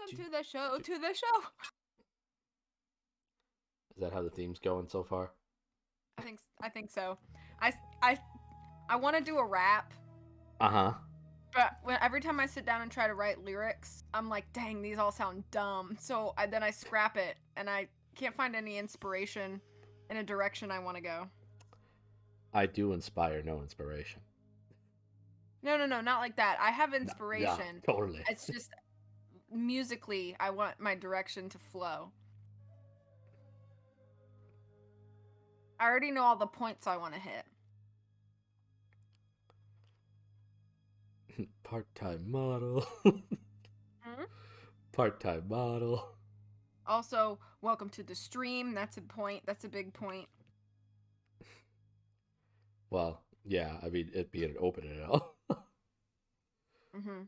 Welcome to the show, to the show. Is that how the theme's going so far? I think so. I I I want to do a rap, Uh-huh. but every time I sit down and try to write lyrics, I'm like, dang, these all sound dumb. So then I scrap it, and I can't find any inspiration in a direction I want to go. I do inspire no inspiration. No, no, no, not like that. I have No, yeah, inspiration. totally. It's just musically, I want my direction to flow. I already know all the points I want to hit. Part-time model. Hmm? Part-time model. Also, welcome to the stream. That's a point. That's a big point. Well, yeah, I mean, it being an open and all. Mm-hmm.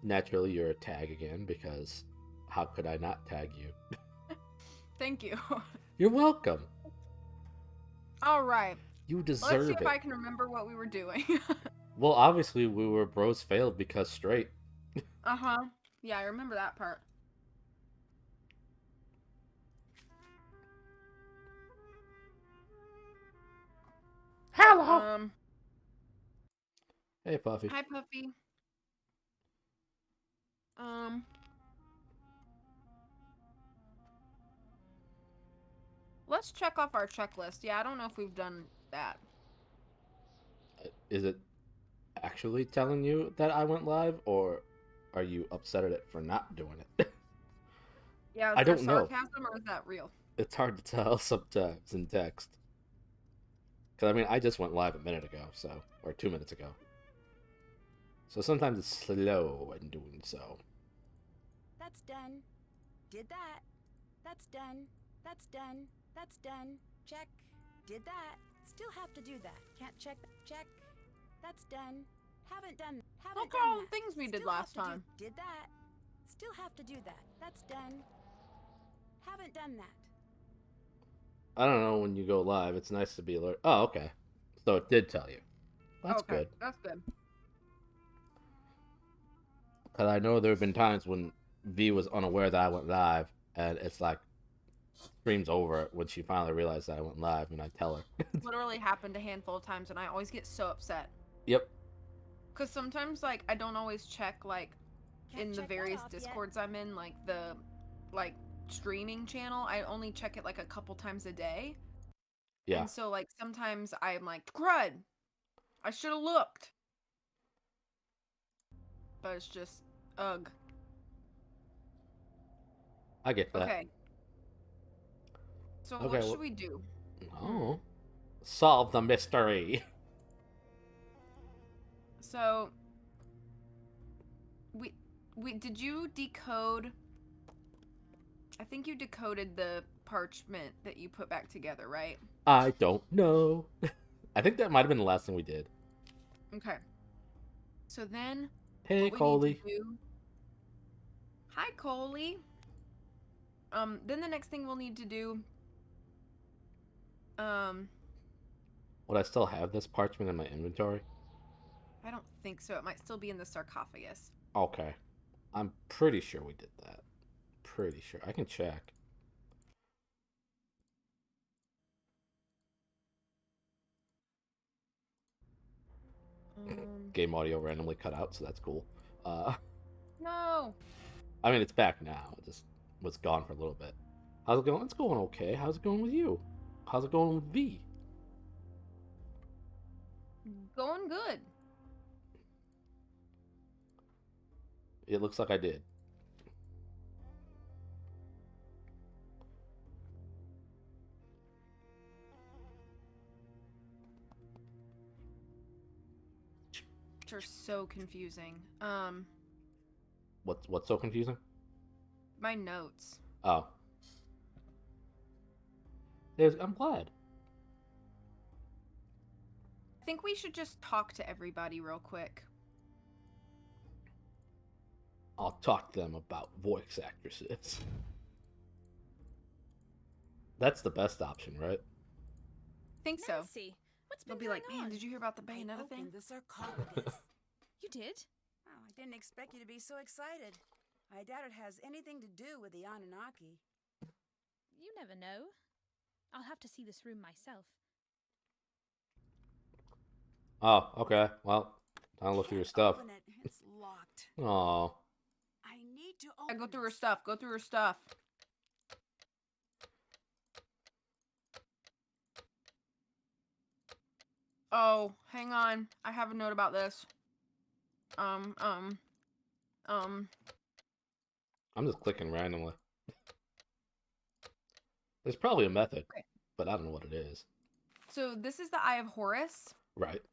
Naturally, you're a tag again because how could I not tag you? Thank you. You're welcome. All right. You Let's see deserve if it. I can remember what we were doing. Well, obviously, we were bros failed because straight. Uh-huh. Yeah, I remember that part. Hello. Um, Hey, Puffy. Hi Puffy. Um, let's check off our checklist. Yeah, I don't know if we've done that. Is it actually telling you that I went live, or are you upset at it for not doing it? Yeah, is I there don't know. sarcasm or is that real? It's hard to tell sometimes in text. Because, I mean, I just went live a minute ago, so, or 2 minutes ago. So sometimes it's slow in doing so. That's done. Did that. That's done. That's done. That's done. Check. Did that. Still have to do that. Can't check. Check. That's done. Haven't done. Haven't Look at done all the that. things we did Still have last to do- time. Did that. Still have to do that. That's done. Haven't done that. I don't know when you go live. It's nice to be alert. Oh, okay. So it did tell you. That's Okay, good. that's good. Because I know there have been times when V was unaware that I went live, and it's like stream's over when she finally realized that I went live, and I tell her. Literally happened a handful of times, and I always get so upset. Yep. Cause sometimes like I don't always check like Can't in the check that various off yet. discords I'm in, like the like streaming channel. I only check it like a couple times a day. Yeah. And so like sometimes I'm like, crud, I should have looked. But it's just ugh. I get that. Okay. So Okay. what Well, should we do? no. Solve the mystery. So we did you decode, I think you decoded the parchment that you put back together, right? I don't know. I think that might have been the last thing we did. Okay. So then Hey, what we need Coley. to do. Hi, Coley. Then the next thing we'll need to do. Um, Would I still have this parchment in my inventory? I don't think so. It might still be in the sarcophagus. Okay. I'm pretty sure we did that. Pretty sure. I can check. Game audio randomly cut out, so that's cool. No. I mean, it's back now. It just was gone for a little bit. How's it going? It's going okay. How's it going with you? How's it going with V? Going good. It looks like I did. Which are so confusing. What's so confusing? My notes. Oh. I'm glad. I think we should just talk to everybody real quick. I'll talk to them about voice actresses. That's the best option, right? Think so. Nancy, what's been They'll be going like, man, on? did you hear about the I Bayonetta thing? opened the sarcophagus. You did? Oh, I didn't expect you to be so excited. I doubt it has anything to do with the Anunnaki. You never know. I'll have to see this room myself. Oh, okay. Well, I'll look through your Can't stuff. Open it. It's locked. Oh, I need to Yeah, open go through her this. stuff. Go through her stuff. Oh, hang on. I have a note about this. Um. I'm just clicking randomly. There's probably a method, Okay. but I don't know what it is. So this is the Eye of Horus. Right.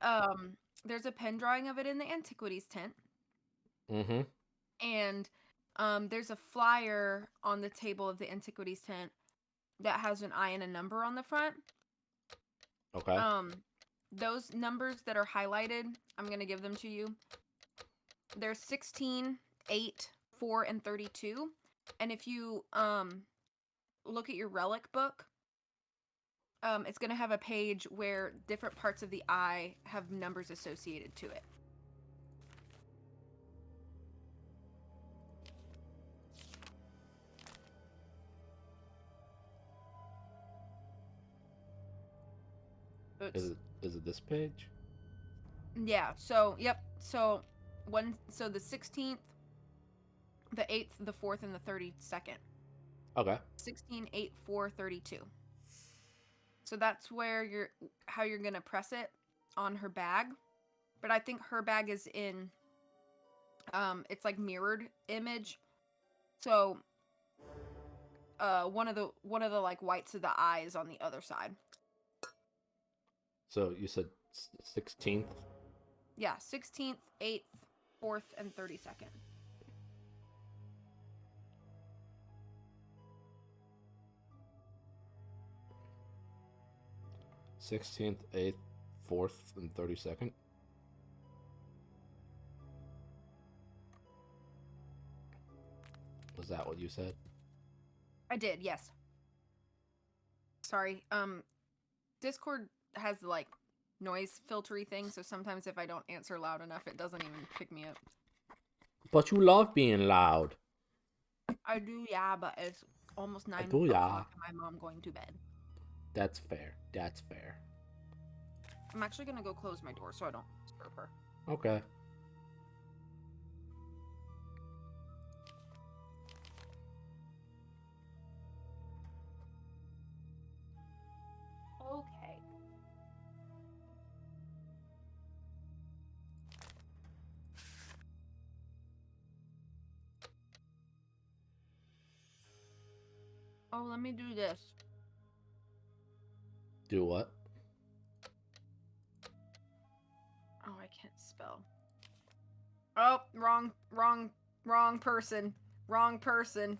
There's a pen drawing of it in the Antiquities tent. Mm-hmm. And there's a flyer on the table of the Antiquities tent that has an eye and a number on the front. Okay. Those numbers that are highlighted, I'm going to give them to you. They're 16, 8, 4, and 32. And if you look at your relic book, it's going to have a page where different parts of the eye have numbers associated to it. Is it this page? Yeah, so yep. So the 16th, the 8th, the 4th, and the 32nd. Okay. 16, 8, 4, 32. So that's where how you're gonna press it on her bag. But I think her bag is in it's like mirrored image. So one of the like whites of the eye is on the other side. So you said 16th? Yeah, 16th, 8th, 4th, and 32nd. th 8th, 4th, and 32nd. Was that what you said? I did, yes. Sorry. Discord has like noise filtery thing, so sometimes if I don't answer loud enough, it doesn't even pick me up. But you love being loud. I do, yeah, but it's almost 9 do, yeah. o'clock and my mom going to bed. That's fair. That's fair. I'm actually gonna go close my door so I don't disturb her. Okay. Okay. Oh, let me do this. Do what? Oh, I can't spell. Oh, wrong person. Wrong person.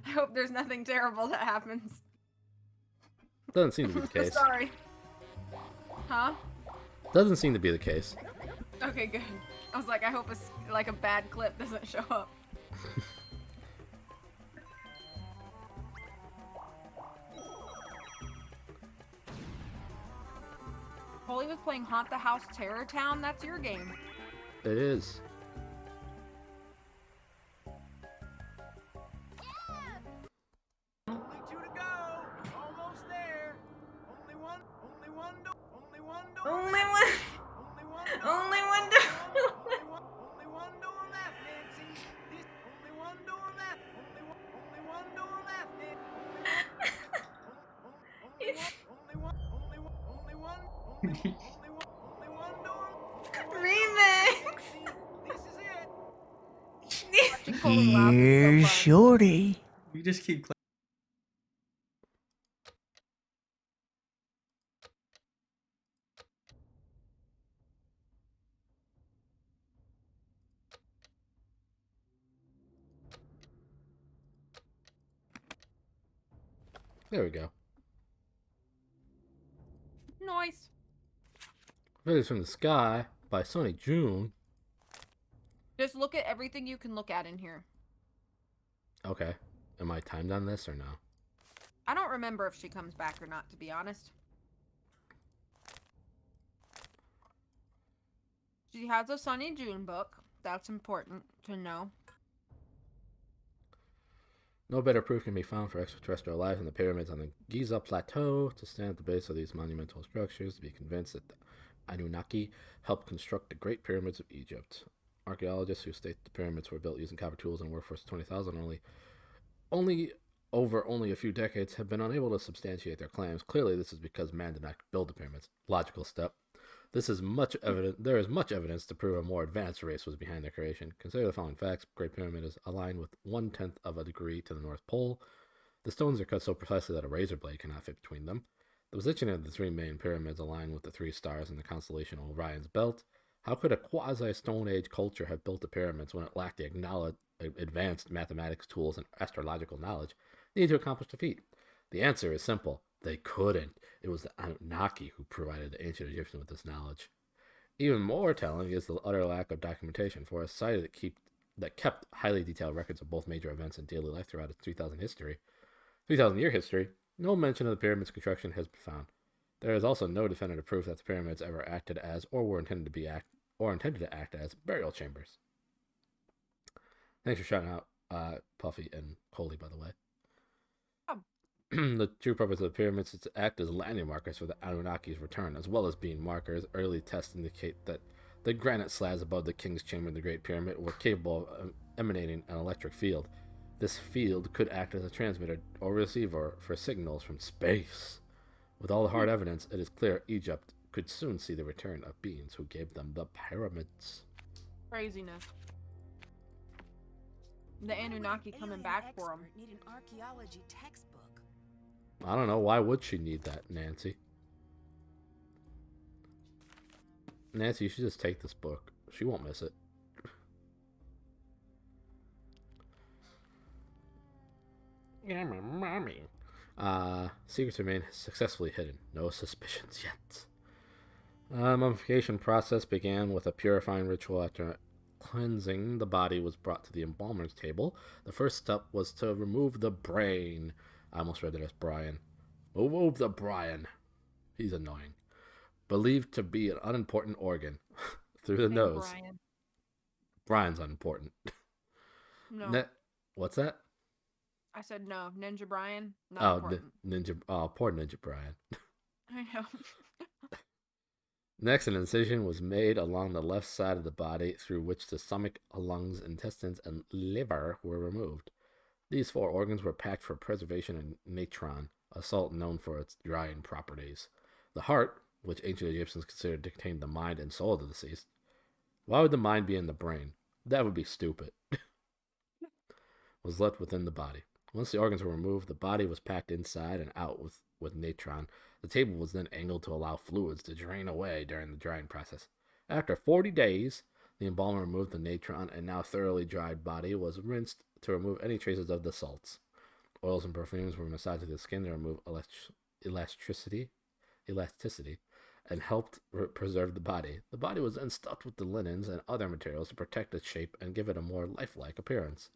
I hope there's nothing terrible that happens. Doesn't seem to be the case. Sorry. Huh? Doesn't seem to be the case. Okay, good. I was like, I hope it's like a bad clip doesn't show up. Holy was playing Haunt the House Terror Town. That's your game. It is. Only two to go. Almost there. Only one door. Only one door. Only one. Only one door. Only one door. Only one door left, Nancy. Only one door left. Only one door left, Nancy. Only one door. Remix. This is it. Watching Cole's laugh is so Here's fun. Shorty. We just keep. There we go. Nice. Rays from the Sky by Sonny June. Just look at everything you can look at in here. Okay. Am I timed on this or no? I don't remember if she comes back or not, to be honest. She has a Sunny June book. That's important to know. No better proof can be found for extraterrestrial life than the pyramids on the Giza Plateau. To stand at the base of these monumental structures, to be convinced that the Anunnaki helped construct the Great Pyramids of Egypt. Archaeologists who state the pyramids were built using copper tools and a workforce of 20,000 only a few decades have been unable to substantiate their claims. Clearly, this is because man did not build the pyramids. Logical step. There is much evidence to prove a more advanced race was behind their creation. Consider the following facts. Great Pyramid is aligned with 1/10 of a degree to the North Pole. The stones are cut so precisely that a razor blade cannot fit between them. The position of the three main pyramids align with the three stars in the constellation Orion's Belt. How could a quasi-Stone Age culture have built the pyramids when it lacked the acknowledged advanced mathematics tools and astrological knowledge needed to accomplish the feat? The answer is simple. They couldn't. It was the Anunnaki who provided the ancient Egyptians with this knowledge. Even more telling is the utter lack of documentation for a society that kept highly detailed records of both major events in daily life throughout its 3,000-year history. No mention of the pyramid's construction has been found. There is also no definitive proof that the pyramids ever acted as or were intended to act as burial chambers. Thanks for shouting out Puffy and Coley, by the way. The true purpose of the pyramids is to act as landing markers for the Anunnaki's return, as well as being markers. Early tests indicate that the granite slabs above the King's Chamber of the Great Pyramid were capable of emanating an electric field. This field could act as a transmitter or receiver for signals from space. With all the hard evidence, it is clear Egypt could soon see the return of beings who gave them the pyramids. Craziness. The Anunnaki coming back for them. Need an archaeology textbook. I don't know. Why would she need that, Nancy? Nancy, you should just take this book. She won't miss it. Yeah, my mommy. Secrets remain successfully hidden. No suspicions yet. Mummification process began with a purifying ritual. After cleansing, the body was brought to the embalmer's table. The first step was to remove the brain. I almost read it as Brian. Remove the Brian. He's annoying. Believed to be an unimportant organ. Through the nose. Brian. Brian's unimportant. No. What's that? I said no. Ninja Brian? Not important. Ninja. Oh, poor Ninja Brian. I know. Next, an incision was made along the left side of the body through which the stomach, lungs, intestines, and liver were removed. These four organs were packed for preservation in natron, a salt known for its drying properties. The heart, which ancient Egyptians considered to contain the mind and soul of the deceased. Why would the mind be in the brain? That would be stupid. Was left within the body. Once the organs were removed, the body was packed inside and out with natron. The table was then angled to allow fluids to drain away during the drying process. After 40 days, the embalmer removed the natron, and now thoroughly dried body was rinsed to remove any traces of the salts. Oils and perfumes were massaged to the skin to remove elasticity, and helped preserve the body. The body was then stuffed with the linens and other materials to protect its shape and give it a more lifelike appearance.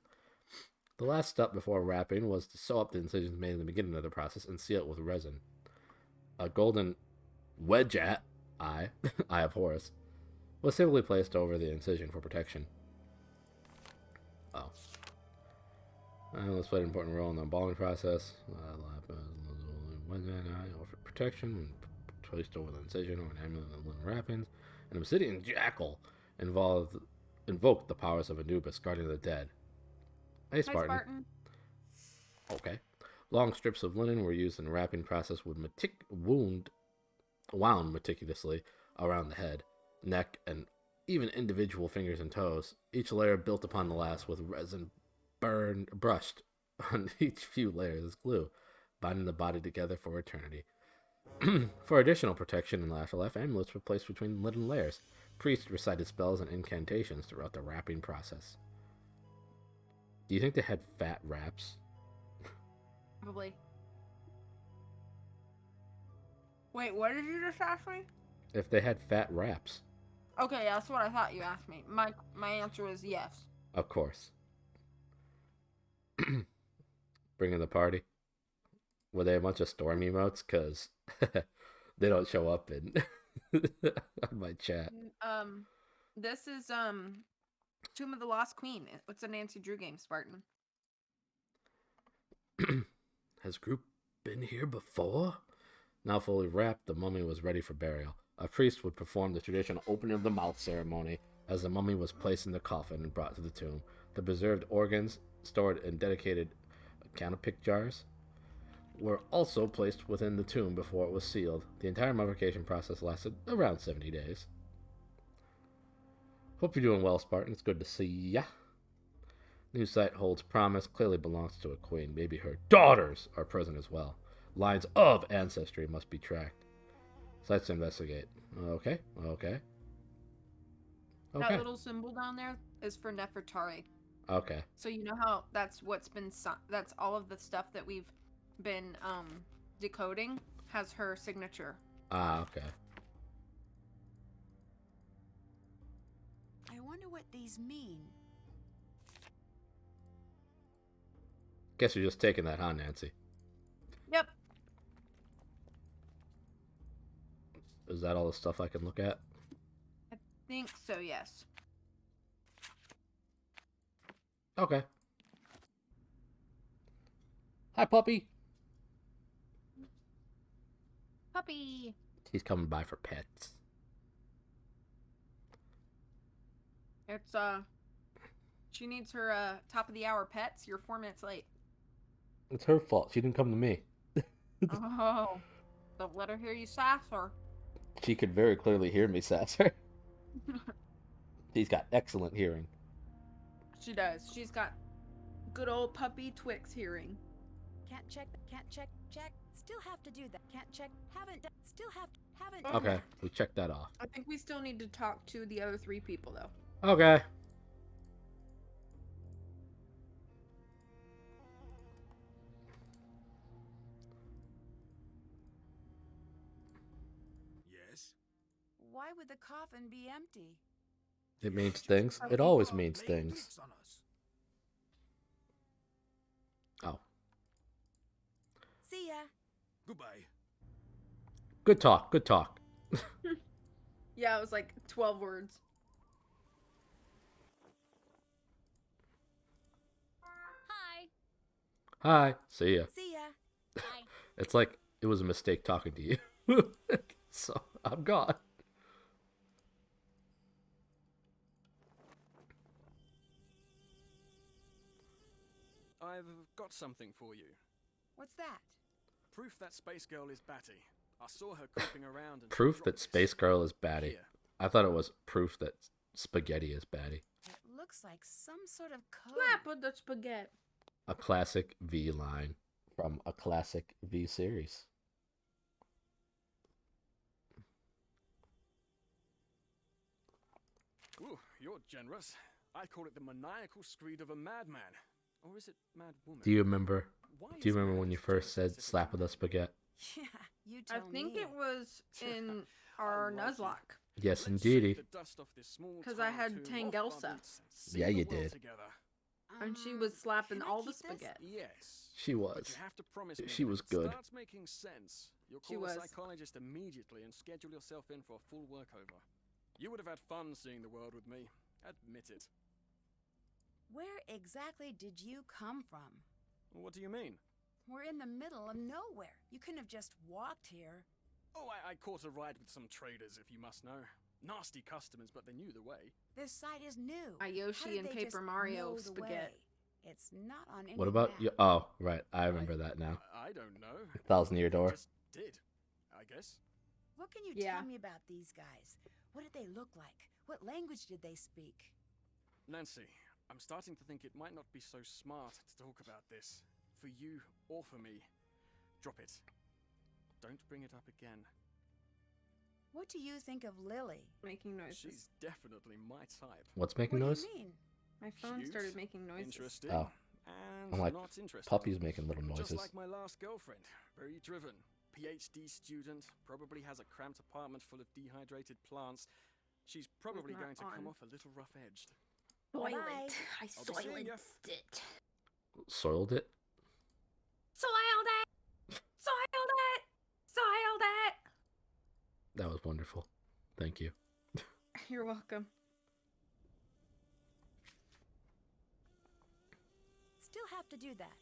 The last step before wrapping was to sew up the incisions made in the beginning of the process and seal it with resin. A golden wedge eye of Horus, was typically placed over the incision for protection. Let's play an important role in the embalming process. For protection and placed over the incision or an amulet and linen wrappings. An obsidian jackal invoked the powers of Anubis, guardian of the dead. Hey, Spartan. Hi, Spartan. Okay. Long strips of linen were used in the wrapping process wound meticulously around the head, neck, and even individual fingers and toes. Each layer built upon the last with resin brushed on each few layers as glue, binding the body together for eternity. For additional protection in the afterlife, amulets were placed between linen layers. Priests recited spells and incantations throughout the wrapping process. Do you think they had fat wraps? Probably. Wait, what did you just ask me? If they had fat wraps. Okay, that's what I thought you asked me. My answer is yes. Of course. Bringing the party. Were they a bunch of storm emotes? Because they don't show up in on my chat. This is Tomb of the Lost Queen. It's a Nancy Drew game, Spartan. Has group been here before? Now fully wrapped, the mummy was ready for burial. A priest would perform the traditional opening of the mouth ceremony as the mummy was placed in the coffin and brought to the tomb. The preserved organs, stored in dedicated canopic jars, were also placed within the tomb before it was sealed. The entire mummification process lasted around 70 days. Hope you're doing well, Spartan. It's good to see ya. New site holds promise, clearly belongs to a queen. Maybe her daughters are present as well. Lines of ancestry must be tracked. Sites to investigate. Okay. That little symbol down there is for Nefertari. Okay. So you know how that's what's been that's all of the stuff that we've been decoding has her signature. Okay. I wonder what these mean. Guess you're just taking that, huh, Nancy? Yep. Is that all the stuff I can look at? I think so, yes. Okay. Hi, puppy. Puppy. He's coming by for pets. It's she needs her top of the hour pets. You're 4 minutes late. It's her fault. She didn't come to me. Oh. Don't let her hear you sass her. She could very clearly hear me sass her. He's got excellent hearing. She does. She's got good old puppy Twix hearing. Can't check. Still have to do that. Can't check. Haven't done. Still haven't done Okay, that. we checked that off. I think we still need to talk to the other 3 people, though. Okay. Yes? Why would the coffin be empty? It means things. It always means things. Oh. See ya. Goodbye. Good talk. Good talk. Yeah, it was like 12 words. Hi. Hi. See ya. See ya. Hi. It's like it was a mistake talking to you. So I'm gone. I've got something for you. What's that? Proof that Space Girl is Batty. I saw her creeping around and Proof dropped that this. Space Girl is baddie. Here. I thought it was proof that spaghetti is baddie. It looks like some sort of code. Slap with the spaghetti. A classic V line from a classic V series. Ooh, you're generous. I call it the maniacal screed of a madman. Or is it mad woman? Do you remember? Why Do you is remember mad when you such a first said specific "slap with word? a spaghetti"? Yeah, you I tell think me. it was in I our like it. Nuzlocke. Yes, Let's indeedy. shake the dust off this small 'Cause I town had tune, off Tangelsa. our boots, and see Yeah, the you world did. together. And she was slapping can I all the keep this? spaghetti. Yes. She But was. you have to promise me She that was if it good. starts making sense, you'll She call a was. psychologist immediately and schedule yourself in for a full workover. You would have had fun seeing the world with me. Admit it. Where exactly did you come from? What do you mean? We're in the middle of nowhere. You couldn't have just walked here. Oh, I caught a ride with some traders, if you must know. Nasty customers, but they knew the way. This site is new. A Yoshi How did and they Paper just Mario know the spaghetti. way? It's not on any What about map. you? Oh, right. I remember that now. I don't know. 1,000 Year They Door. just did, I guess. What can you Yeah. tell me about these guys? What did they look like? What language did they speak? Nancy, I'm starting to think it might not be so smart to talk about this. For you or for me. Drop it. Don't bring it up again. What do you think of Lily? Making noises. She's definitely my type. What's making What noise? do you mean? My phone Cute, started making noises. Interesting. Oh. And I'm like, not interesting. Puppies making little Just noises. like my last girlfriend. Very driven. PhD student. Probably has a cramped apartment full of dehydrated plants. She's probably not going to come on. off a little rough-edged. Bye-bye. Soylent. I I'll be seeing ya. soilenced it. Soiled it? Soiled it. was wonderful. Thank you. You're welcome. Still have to do that.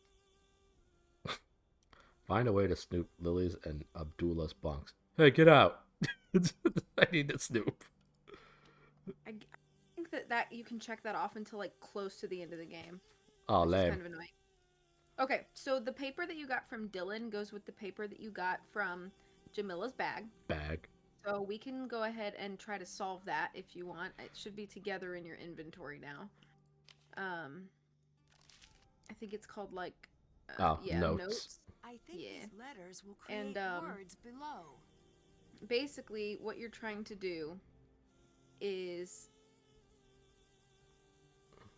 Find a way to snoop Lily's and Abdullah's bunks. Hey, get out! I need to snoop. I think that you can check that off until like close to the end of the game. Oh, Which is lame. kind of annoying. Okay, so the paper that you got from Dylan goes with the paper that you got from Jamila's bag. Bag. So we can go ahead and try to solve that if you want. It should be together in your inventory now. I think it's called like notes. I think Yeah. these letters will create And, words below. basically what you're trying to do is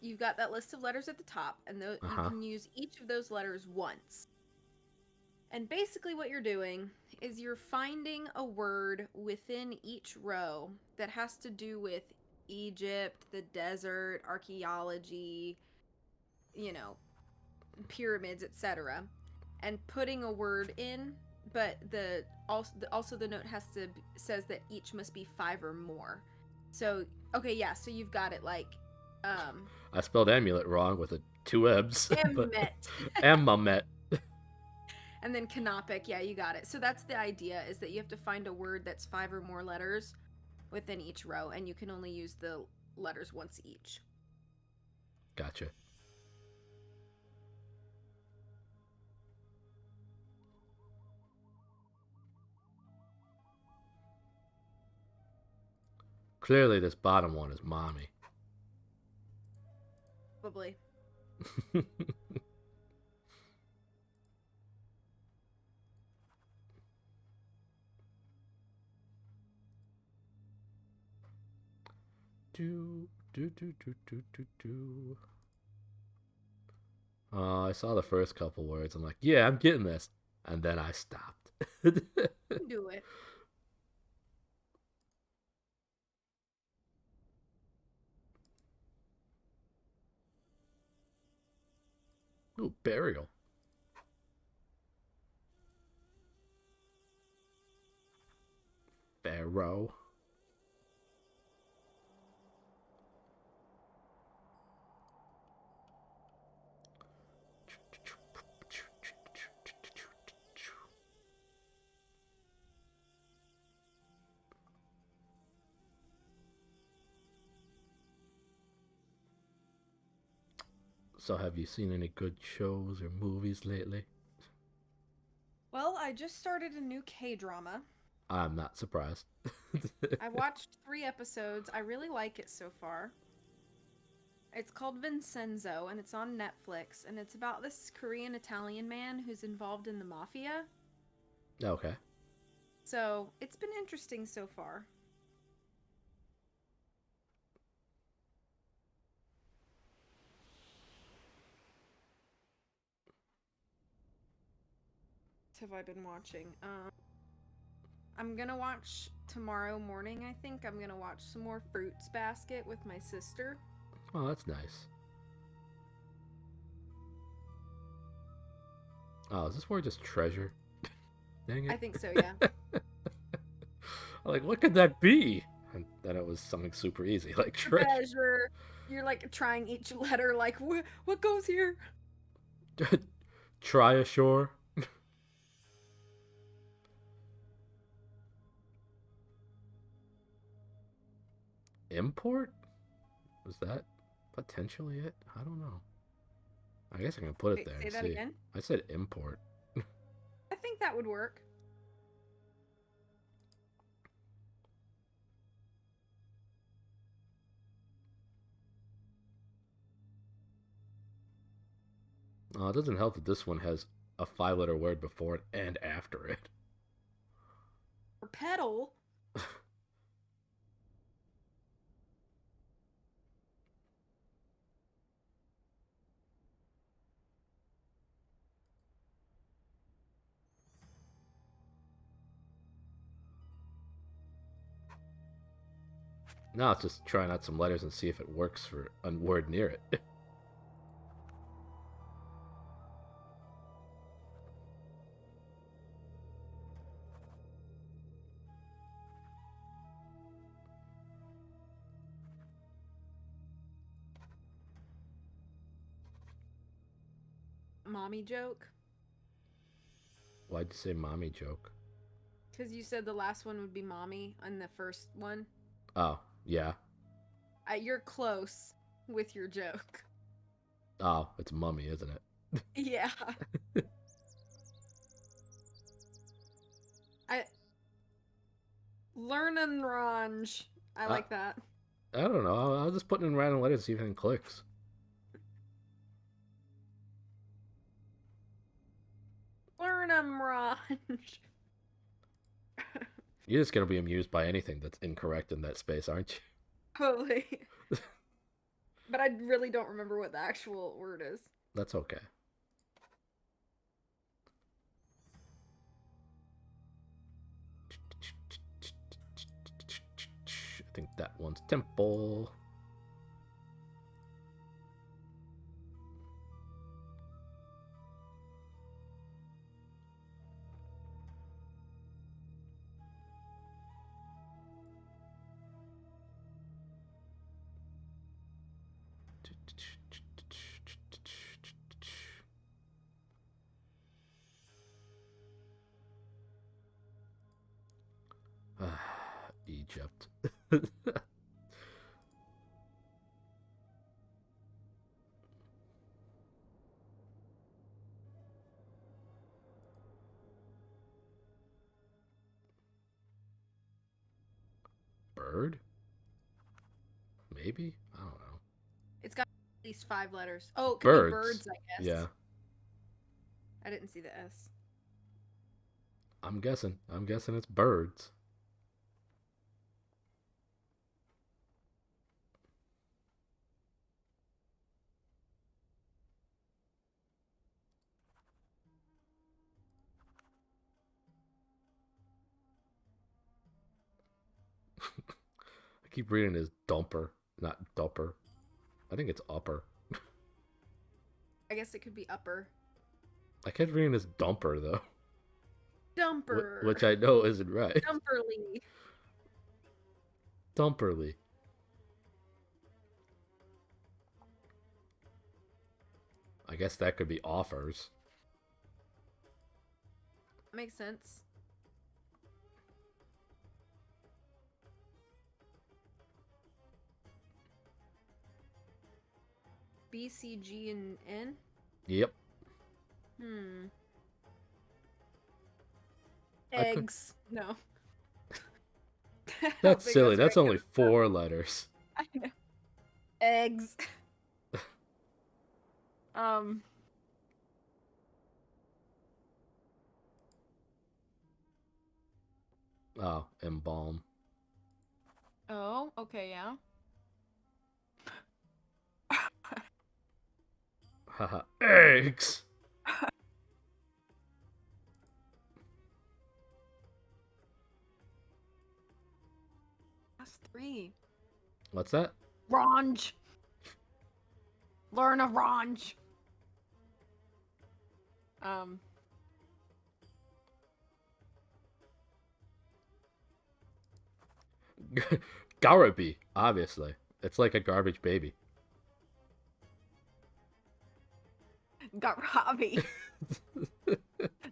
you've got that list of letters at the top, and you can use each of those letters once. And basically what you're doing is you're finding a word within each row that has to do with Egypt, the desert, archaeology, pyramids, etc., and putting a word in, but also the note says that each must be 5 or more. So, okay, yeah, so you've got it like I spelled amulet wrong with 2 M's. Emmet. Amamet. And then canopic, yeah, you got it. So that's the idea, is that you have to find a word that's 5 or more letters within each row, and you can only use the letters once each. Gotcha. Clearly this bottom one is mommy. Probably. I saw the first couple words. I'm like, yeah, I'm getting this. And then I stopped. Do it. Ooh, burial. Pharaoh. So have you seen any good shows or movies lately? Well, I just started a new K-drama. I'm not surprised. I watched 3 episodes. I really like it so far. It's called Vincenzo, and it's on Netflix, and it's about this Korean-Italian man who's involved in the mafia. Okay. So, it's been interesting so far. What have I been watching? I'm gonna watch tomorrow morning, I think. I'm gonna watch some more Fruits Basket with my sister. Oh, that's nice. Oh, is this word just treasure? Dang it. I think so, yeah. I'm like, what could that be? And then it was something super easy, like treasure. Treasure. You're like trying each letter, like, what goes here? Try ashore. Import? Was that potentially it? I don't know. I guess I can put it Wait, there. say and that see. again? I said import. I think that would work. It doesn't help that this one has a 5-letter word before it and after it. Or pedal. Now it's just trying out some letters and see if it works for a word near it. mommy joke? Why'd you say mommy joke? Because you said the last one would be mommy on the first one. Oh, yeah. You're close with your joke. Oh, it's mummy, isn't it? Yeah. Learn and range. I like that. I don't know. I'll just put in random letters to see if anything clicks. Learn and range. You're just gonna be amused by anything that's incorrect in that space, aren't you? Totally. But I really don't remember what the actual word is. That's okay. I think that one's temple. Egypt. Bird? Maybe? I don't know. It's got at least 5 letters. Oh, it could Birds. be birds, I guess. Yeah. I didn't see the S. I'm guessing. I'm guessing it's birds. I keep reading it as dumper, not dupper. I think it's upper. I guess it could be upper. I kept reading it as dumper, though. Dumper. Which I know isn't right. Dumperly. Dumperly. I guess that could be offers. Makes sense. B, C, G, and N? Yep. Eggs. No. How That's big silly. was That's right only now? 4 letters. I know. Eggs. Oh, embalm. Oh, okay, yeah. Haha. Eggs! That's 3. What's that? Range. Learn a range. Garaby, obviously. It's like a garbage baby. Garabi.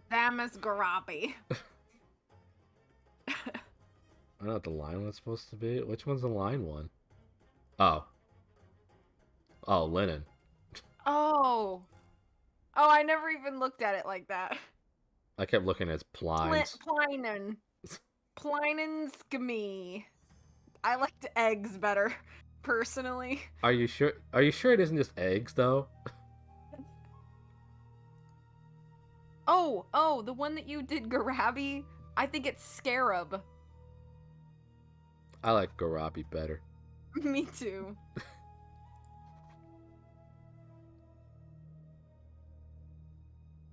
Them is Garabi. I don't know what the line was supposed to be. Which one's the line one? Oh. Oh, linen. Oh. Oh, I never even looked at it like that. I kept looking at plines. Plinen. Plinenskme. I liked eggs better, personally. Are you sure? Are you sure it isn't just eggs, though? Oh, the one that you did, Garabi. I think it's Scarab. I like Garabi better. Me too.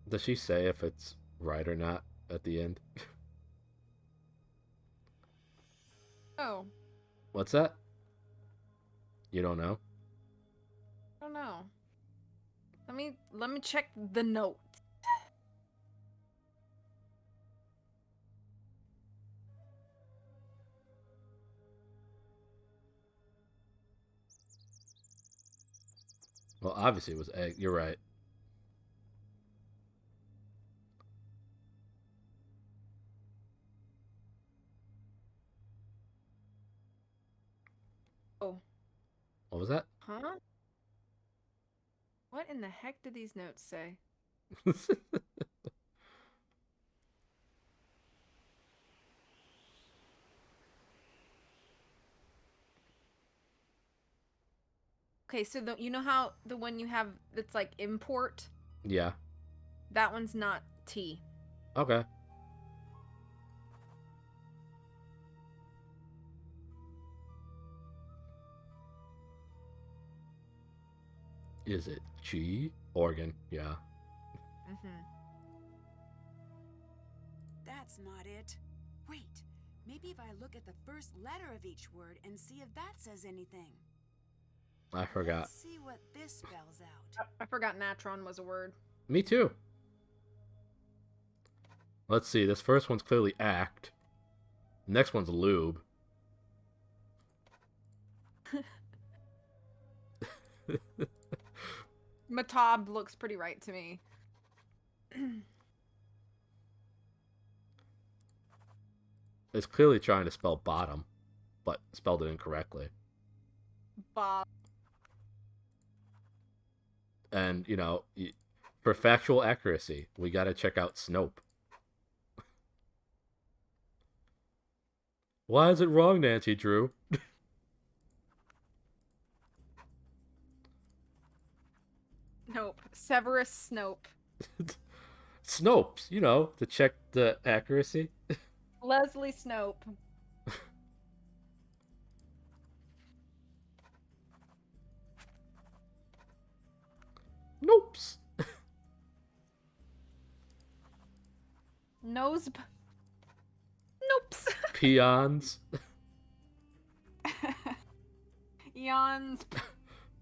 Does she say if it's right or not at the end? Oh, What's that? You don't know? I don't know. Let me check the note. Well, obviously it was egg. You're right. Oh, What was that? huh? What in the heck did these notes say? Okay, so you know how the one you have that's like import? Yeah. That one's not T. Okay. Is it G? Organ. Yeah. Mm-hmm. That's not it. Wait, maybe if I look at the first letter of each word and see if that says anything. I forgot. Let's see what this spells out. I forgot natron was a word. Me too. Let's see. This first one's clearly act. Next one's lube. Matab looks pretty right to me. It's clearly trying to spell bottom, but spelled it incorrectly. Bob. And, you know, for factual accuracy, we gotta check out Snope. Why is it wrong, Nancy Drew? Nope. Severus Snope. Snopes, you know, to check the accuracy. Leslie Snope. Nopes. Nose. Nopes. Peons. Eons.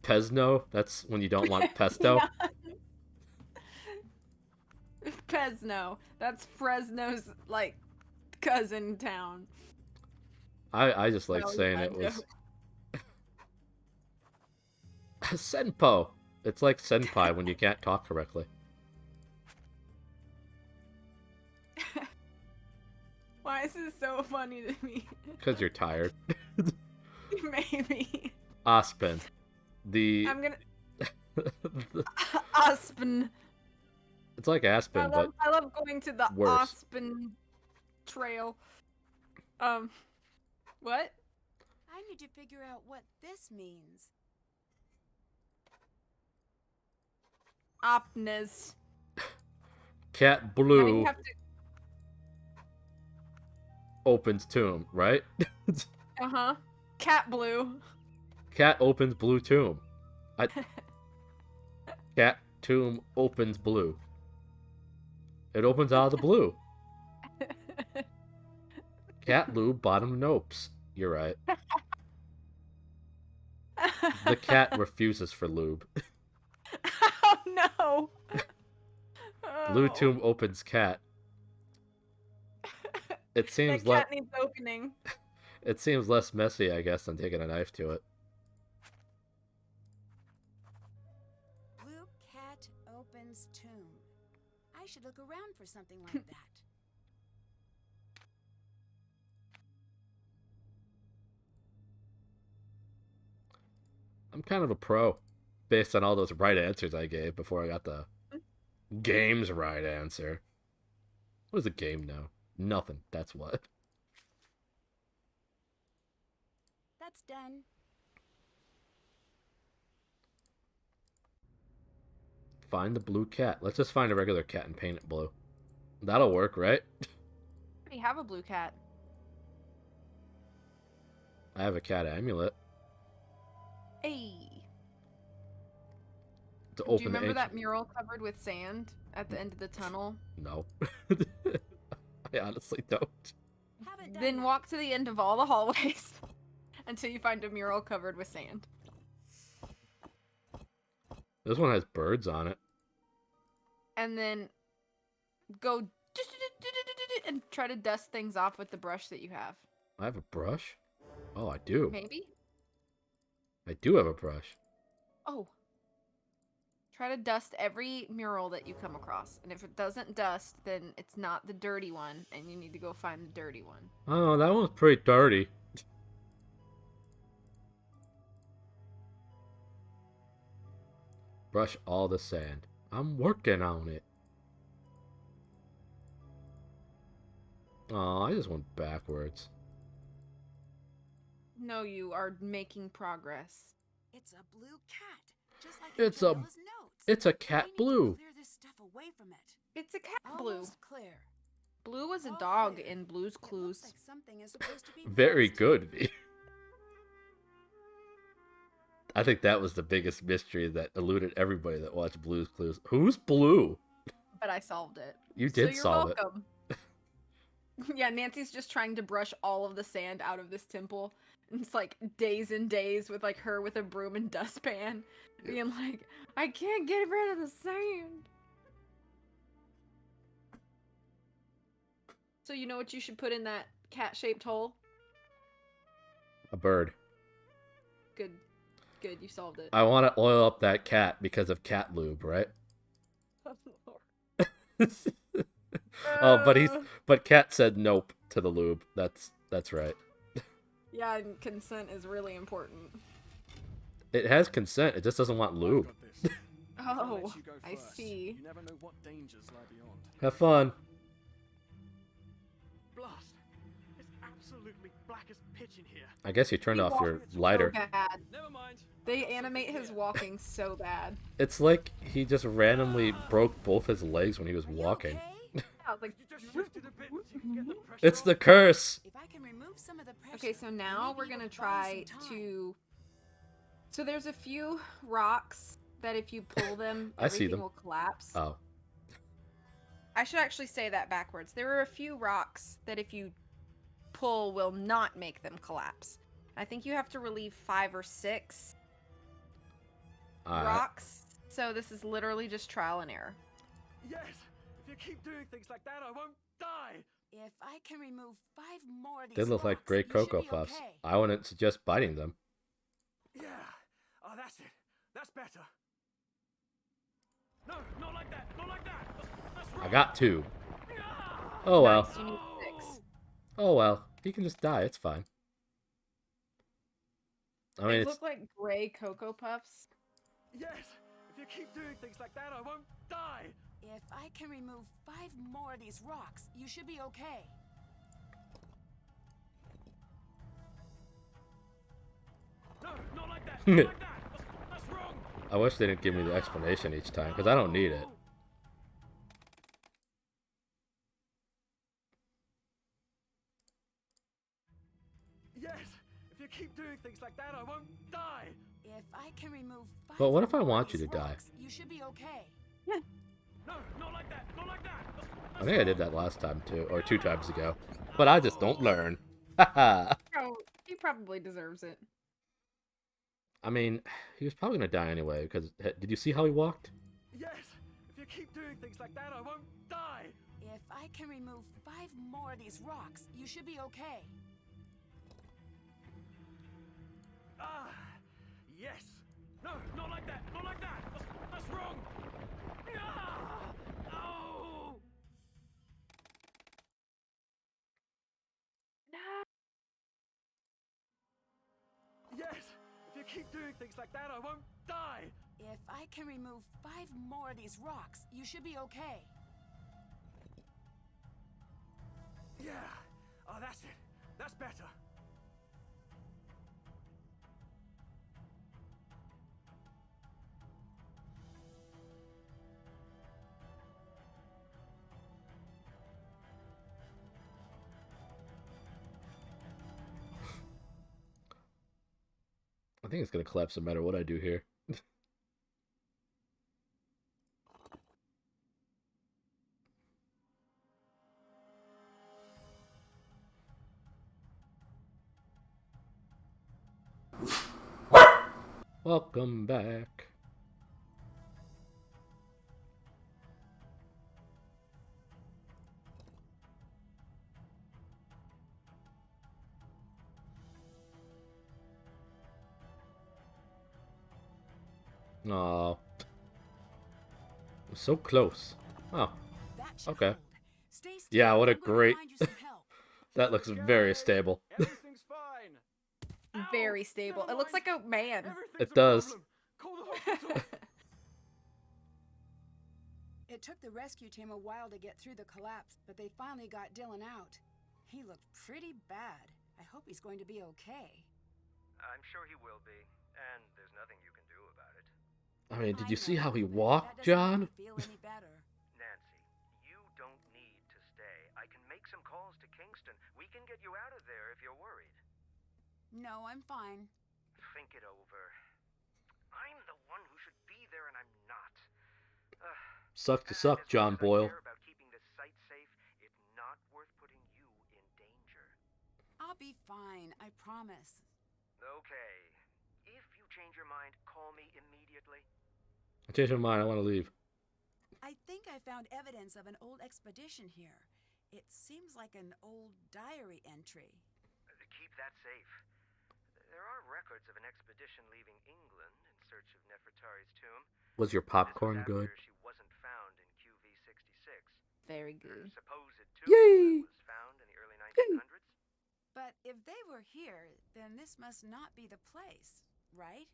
Pesno. That's when you don't want pesto. Pesno. That's Fresno's, like, cousin town. I just like Well, saying yeah, it was no. Senpo. It's like senpai when you can't talk correctly. Why is this so funny to me? Because you're tired. Maybe. Aspen. The I'm gonna. Aspen. it's like Aspen, but I love going to the worse. Aspen Trail. What? I need to figure out what this means. Opnes. Cat I mean, Blue you have to. opens tomb, right? Uh-huh. Cat Blue. Cat opens blue tomb. Cat tomb opens blue. It opens out of the blue. Cat lube bottom nopes. You're right. The cat refuses for lube. Oh no. Blue Oh. tomb opens cat. It seems That cat needs opening. it seems less messy, I guess, than taking a knife to it. Blue cat opens tomb. I should look around for something like that. I'm kind of a pro, based on all those right answers I gave before I got the game's right answer. What does a game know? Nothing. That's what. That's done. Find the blue cat. Let's just find a regular cat and paint it blue. That'll work, right? We have a blue cat. I have a cat amulet Hey. to Do you open the remember ancient... that mural covered with sand at the end of the tunnel? No. I honestly don't. Haven't done Then that. walk to the end of all the hallways until you find a mural covered with sand. This one has birds on it. And then go and try to dust things off with the brush that you have. I have a brush? Oh, I do. Maybe? I do have a brush. Oh. Try to dust every mural that you come across. And if it doesn't dust, then it's not the dirty one, and you need to go find the dirty one. Oh, that one's pretty dirty. Brush all the sand. I'm working on it. Oh, I just went backwards. No, you are making progress. It's a blue cat, just like in It's a Jamila's notes. It's a I cat need to blue. clear this stuff away from it. It's a cat Blue. Almost clear. Blue was a All dog clear. in Blue's It Clues. looks like something is supposed to be Very lost. good, V. I think that was the biggest mystery that eluded everybody that watched Blue's Clues. Who's Blue? But I solved it. You So did you're solve it. welcome. Yeah, Nancy's just trying to brush all of the sand out of this temple. And it's like days and days with like her with a broom and dustpan. Being like, I can't get rid of the sand. So you know what you should put in that cat-shaped hole? A bird. Good. Good, you solved it. I want to oil up that cat because of cat lube, right? Oh, but Cat said nope to the lube. That's right. Yeah, and consent is really important. It has consent. It just doesn't want I've lube. got this. I'll Oh, let you go I first. see. You never know what dangers lie beyond. Have fun. Blast! It's absolutely black as pitch in here. I guess you turned He off your walks lighter. So bad. Never mind. They animate his walking so bad. It's like he just randomly broke both his legs when he was Are you walking. okay? Yeah, I was like, You just shifted a bit so you can get the pressure It's off. the curse. If I can remove some of the pressure. okay, so now maybe we're it'll gonna buy try some time. to. So there's a few rocks that if you pull them, I see everything them. will collapse. Oh, I should actually say that backwards. There are a few rocks that if you pull will not make them collapse. I think you have to relieve 5 or 6 alright. rocks. So this is literally just trial and error. Yes! If you keep doing things like that, I won't die! If I can remove 5 more of these They look like rocks, great you should Cocoa be Puffs. okay. I wouldn't suggest biting them. Yeah! Oh, that's it. That's better. No, not like that! Not like that! That's I wrong. got 2. Ah! Oh well. Nice, you need 6. Oh well. He can just die. It's fine. I mean, They it's look like gray Cocoa Puffs. Yes! If you keep doing things like that, I won't die! If I can remove 5 more of these rocks, you should be okay. No, not like that! Not like that! That's wrong! I wish they didn't give me the explanation each time because I don't need it. Yes! If you keep doing things like that, I won't die! If I can remove 5 But what if I more of want you these to die? rocks, you should be okay. No, not like that! Not like that! I think I did that last time too, or 2 times ago. But I just don't learn. Haha. Oh, he probably deserves it. I mean, he was probably gonna die anyway because did you see how he walked? Yes! If you keep doing things like that, I won't die! If I can remove 5 more of these rocks, you should be okay. Ah! Yes! No, not like that! Not like that! That's wrong! Ah! Oh! Yes! If you keep doing things like that, I won't die! If I can remove 5 more of these rocks, you should be okay. Yeah! Oh, that's it! That's better! I think it's gonna collapse no matter what I do here. Welcome back. Aw. So close. Oh, That should Okay. hold. Stay still. Yeah, what a I'm gonna great- find you some help. that looks very stable. Everything's fine! Ow! Very stable. Never It looks mind. like a man. Everything's It a does. problem. Call the hospital! It took the rescue team a while to get through the collapse, but they finally got Dylan out. He looked pretty bad. I hope he's going to be okay. I'm sure he will be, and there's nothing you can do about it. I mean, did I you see know, how he but walked, that doesn't John? make me feel any better. Nancy, you don't need to stay. I can make some calls to Kingston. We can get you out of there if you're worried. No, I'm fine. Think it over. I'm the one who should be there, and I'm not. Suck to And suck, as much John as I Boyle. care about keeping this site safe, it's not worth putting you in danger. I'll be fine, I promise. Okay. If you change your mind, call me immediately. I changed my mind. I want to leave. I think I found evidence of an old expedition here. It seems like an old diary entry. Keep that safe. There are records of an expedition leaving England in search of Nefertari's tomb. Was your This popcorn was good? after she wasn't found in QV-66. Very Her good. supposed tomb Yay! was found in the early 1900s. But if they were here, then this must not be the place, right?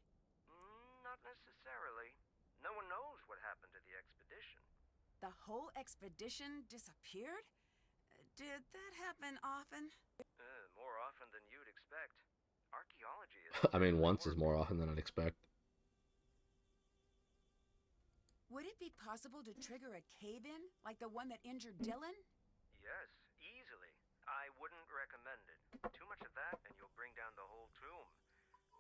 Not necessarily. No one knows what happened to the expedition. The whole expedition disappeared? Did that happen often? More often than you'd expect. Archaeology is... I mean, once is more often than I'd expect. Would it be possible to trigger a cave-in, like the one that injured Dylan? Yes, easily. I wouldn't recommend it. Too much of that, and you'll bring down the whole tomb.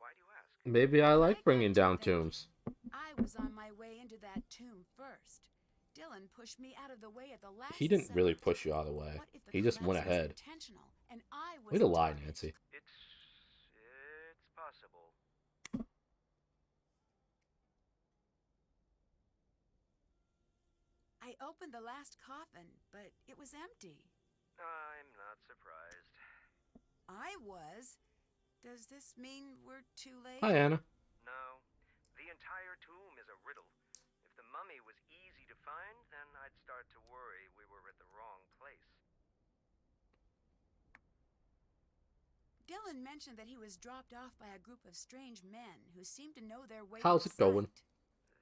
Why do you ask? Maybe I like I bringing got to down thinking. tombs. I was on my way into that tomb first. Dylan pushed me out of the way at the last He didn't really second. push you out of the way. What if the He just went collapse was ahead. intentional, and I was Way to the lie, target? Nancy. It's possible. I opened the last coffin, but it was empty. I'm not surprised. I was. Does this mean we're too late? Hi, Anna. No, the entire tomb is a riddle. If the mummy was easy to find, then I'd start to worry we were at the wrong place. Dylan mentioned that he was dropped off by a group of strange men who seemed to know their way How's to it going? the site.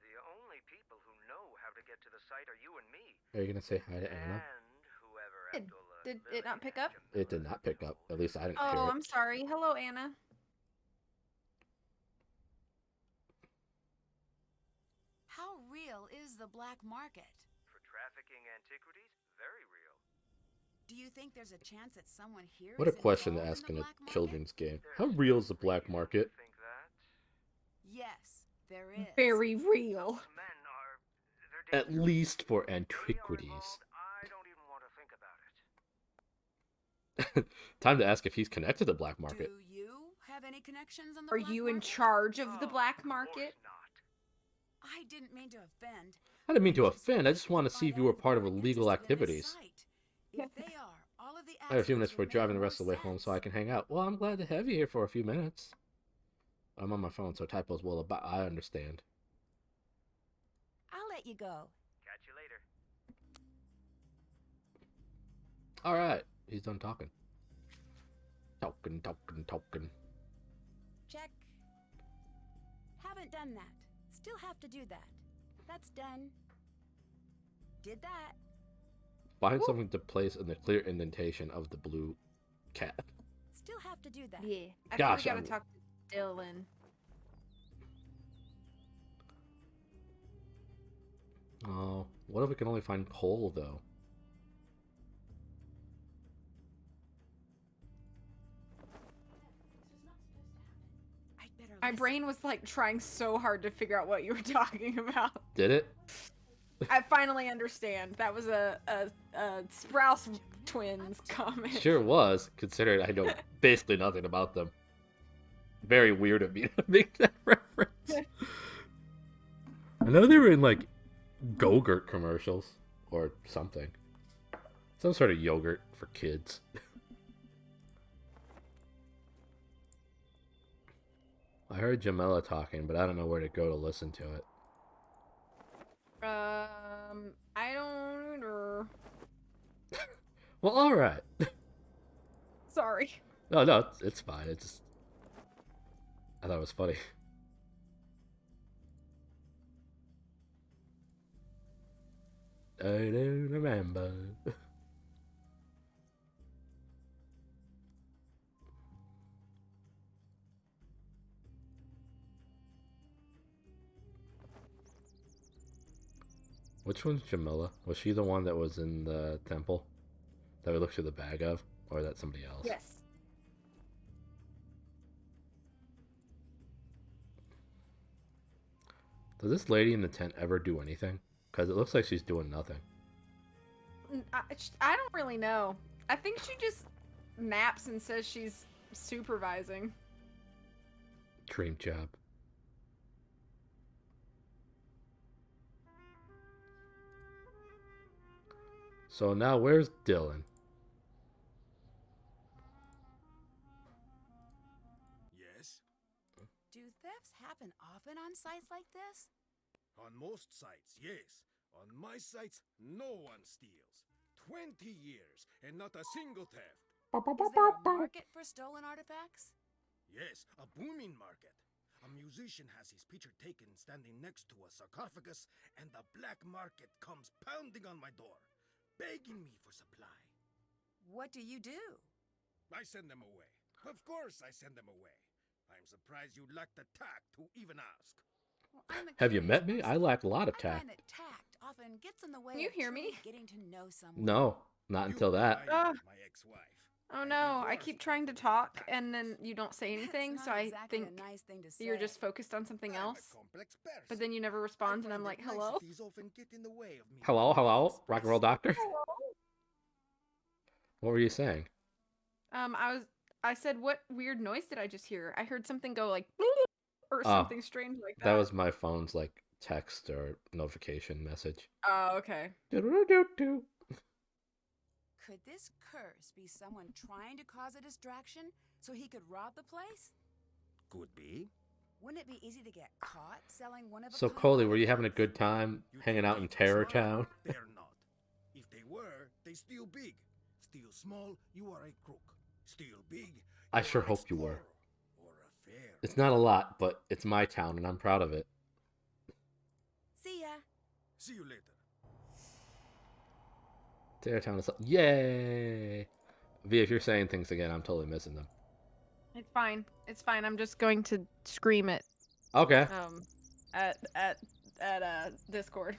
The only people who know how to get to the site are you and me. Are you gonna say hi to Anna? And whoever Did- Abdullah did it Lily not pick and up? Jamila It did not pick up. At least I didn't Oh, hear I'm it. sorry. Hello, Anna. How real is the black market? For trafficking antiquities, very real. Do you think there's a chance that someone here What a is question to involved ask in in the a black market? children's game. There's How real is the black reason to market? think that. Yes, there is. Very real. Those men are... they're At dangerous. least for They are antiquities. involved. I don't even want to think about it. Time to ask if he's connected to the black market. Do you have any connections on the Are black you in market? charge of the Oh, black of market? course not. I didn't mean to offend. I didn't mean to I just offend. I just want to wanted see if find you were out part of they were illegal interested in this activities. site. If they are, all of the I have a few accidents minutes for would make driving the more rest of the way home so I sense. can hang out. Well, I'm glad to have you here for a few minutes. I'm on my phone, so typos will about. I understand. I'll let you go. Catch you later. All right, he's done talking. Talking. Check. Haven't done that. Still have to do that. That's done. Did that. Find something to place in the clear indentation of the blue cat. Still have to do that. Yeah. I Gosh, think we gotta I'm- talk to Dylan. Oh, what if we can only find coal though? I'd better My listen. brain was like trying so hard to figure out what you were talking about. Did it? I finally understand. That was a Sprouse twins comment. Sure was, considering I know basically nothing about them. Very weird of me to make that reference. I know they were in like Go-Gurt commercials or something. Some sort of yogurt for kids. I heard Jamila talking, but I don't know where to go to listen to it. I don't know. Well, alright. Sorry. No, it's fine. It's just... I thought it was funny. I don't remember. Which one's Jamila? Was she the one that was in the temple that we looked through the bag of? Or is that somebody else? Yes. Does this lady in the tent ever do anything? Because it looks like she's doing nothing. I don't really know. I think she just naps and says she's supervising. Dream job. So now where's Dylan? Yes? Do thefts happen often on sites like this? On most sites, yes. On my sites, no one steals. 20 years and not a single theft. Is there a market for stolen artifacts? Yes, a booming market. A musician has his picture taken standing next to a sarcophagus, and the black market comes pounding on my door, begging me for supply. What do you do? I send them away. Of course I send them away. I'm surprised you lack the tact to even ask. Well, I'm a Have you curious met me? person. I lack a lot of I tact. find that tact often gets in the way Can you of hear truly me? getting to know someone. No, not until that. I met my ex-wife. Oh I no, I divorced keep her trying to for talk tact. and then you don't say anything, That's so not I exactly think a nice thing to say. you're just focused on something I'm else. a complex person. But then you never I respond, and find I'm that like, hello? niceties often get in the way of me Hello, fully hello, rock and roll expressing. doctor. What were you saying? I said, what weird noise did I just hear? I heard something go like, or Oh, something strange like that. That was my phone's like text or notification message. Oh, okay. Do-do-do-do. Could this curse be someone trying to cause a distraction so he could rob the place? Could be. Wouldn't it be easy to get caught selling one of a So kind Coley, were you having a artifacts? good time You hanging think out in they're Terror smart? Town? They're not. If they were, they steal big. Steal small, you are a crook. Steal big, I you sure are an hope you were. explorer or a fair. It's not a lot, but it's my town and I'm proud of it. See ya. See you later. Terror Town is yay! V, if you're saying things again, I'm totally missing them. It's fine. It's fine. I'm just going to scream it Okay. at Discord.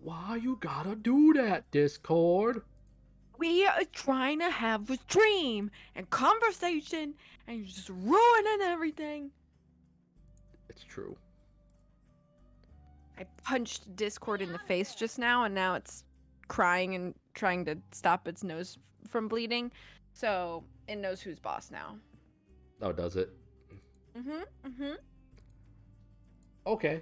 Why you gotta do that, Discord? We are trying to have a dream and conversation, and you're just ruining everything. It's true. I punched Discord in the face just now, and now it's crying and trying to stop its nose from bleeding. So it knows who's boss now. Oh, does it? Mm-hmm. Okay.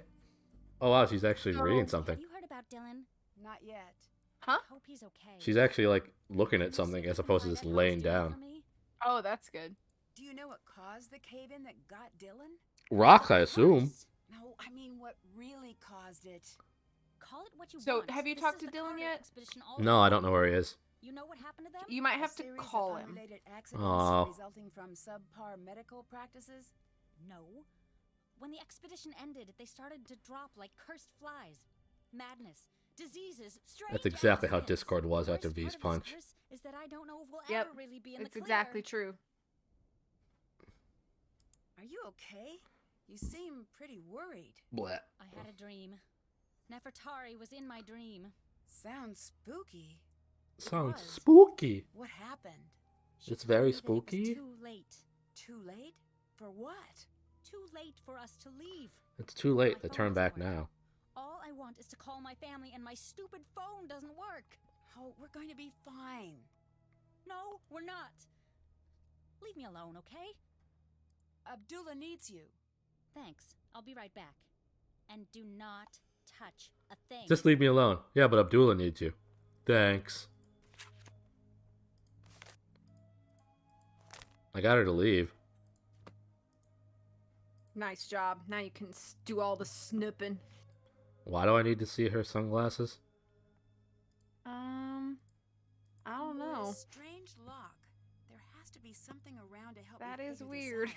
Oh wow, she's actually reading something. Have you heard about Dylan? Not yet. Huh? Hope he's okay. She's actually like looking Can at you see something if as you can opposed to find just out how laying he's doing down. for me? Oh, that's good. Do you know what caused the cave-in that got Dylan? Rocks, I assume. Course. No, I mean what really caused it. Call it what you So, want. have you This talked is to the Dylan Carter yet? expedition all No, over I don't know where he is. You know what happened to them? You might A have to series of call him. unrelated accidents Aw. resulting from subpar medical practices. No. When the expedition ended, they started to drop like cursed flies. Madness, diseases, strange That's exactly how accidents. Discord was The after worst V's part of this punch. curse is that I don't know if we'll Yep, ever really be in It's the clear. exactly true. Are you okay? You seem pretty worried. Blah. I had a dream. Nefertari was in my dream. Sounds spooky. Sounds was. spooky. What happened? She It's told very me that it was spooky. too late. Too late? For what? Too late for us to leave. It's too late My to phone turn doesn't back work. now. All I want is to call my family, and my stupid phone doesn't work. Oh, we're going to be fine. No, we're not. Leave me alone, okay? Abdullah needs you. Thanks. I'll be right back. And do not touch a thing. Just leave me alone. Yeah, but Abdullah needs you. Thanks. I got her to leave. Nice job. Now you can do all the snipping. Why do I need to see her sunglasses? I don't With know. a strange lock. There has to be something around to help me That is figure this weird. out.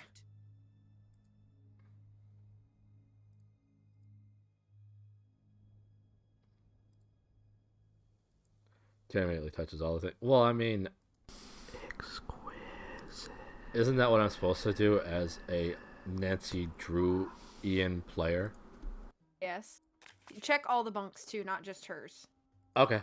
Tara immediately touches all the things. Well, I mean, Exquisite. isn't that what I'm supposed to do as a Nancy Drew Ian player? Yes. Check all the bunks too, not just hers. Okay.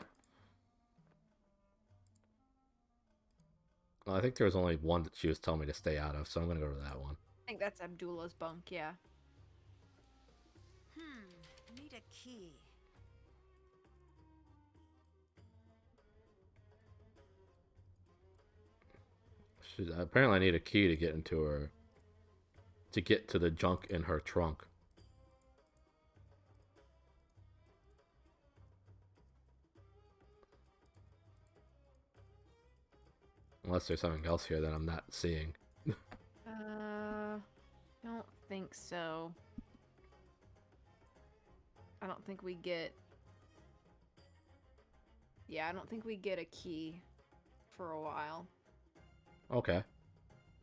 Well, I think there was only one that she was telling me to stay out of, so I'm gonna go to that one. I think that's Abdullah's bunk, yeah. Need a key. Apparently I need a key to get into her, to get to the junk in her trunk. Unless there's something else here that I'm not seeing. Don't think so. I don't think we get... Yeah, I don't think we get a key for a while. Okay.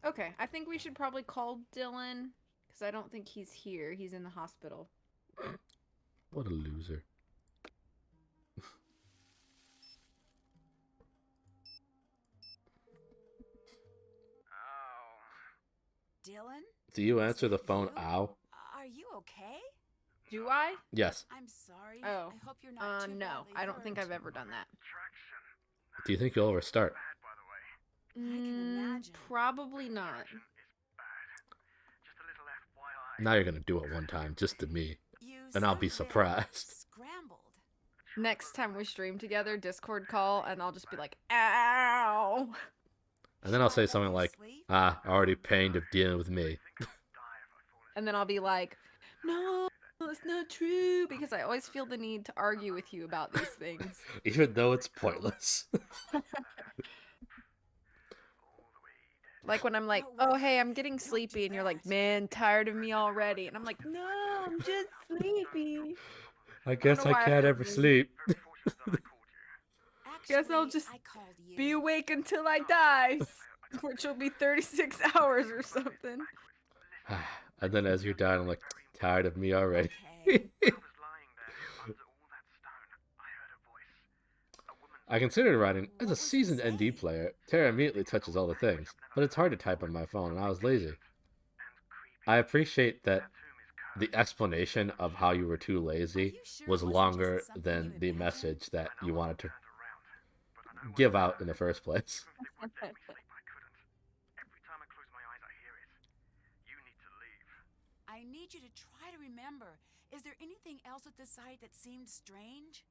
Okay, I think we should probably call Dylan, because I don't think he's here. He's in the hospital. What a loser. Dylan? Do you answer the Is it phone, you? ow? Are you okay? Do I? Yes. I'm sorry. Oh. I hope you're not too No. badly I don't think hurt. I've ever done that. Do you think you'll ever start? I can imagine. Probably not. Now you're gonna do it one time, just to me. You And I'll be sound a bit surprised. Scrambled. Next time we stream together, Discord call, and I'll just be like, ow! And then I'll say something like, already pained of dealing with me. And then I'll be like, no, it's not true, because I always feel the need to argue with you about these things. Even though it's pointless. Like when I'm like, oh, hey, I'm getting sleepy, and you're like, man, tired of me already. And I'm like, no, I'm just sleepy. I guess know I why I can't feel ever the need. sleep. Guess I'll Actually, just I called you. be awake until I die, which will be 36 hours or something. And then as you're dying, I'm like, tired of me already. Okay. I considered writing, as a seasoned ND player, Tara immediately touches all the things, but it's hard to type on my phone, and I was lazy. I appreciate that the explanation of how you were too lazy was longer than the message that you wanted to give out in the first place. I need you to try to remember. Is there anything else at the site that seemed strange?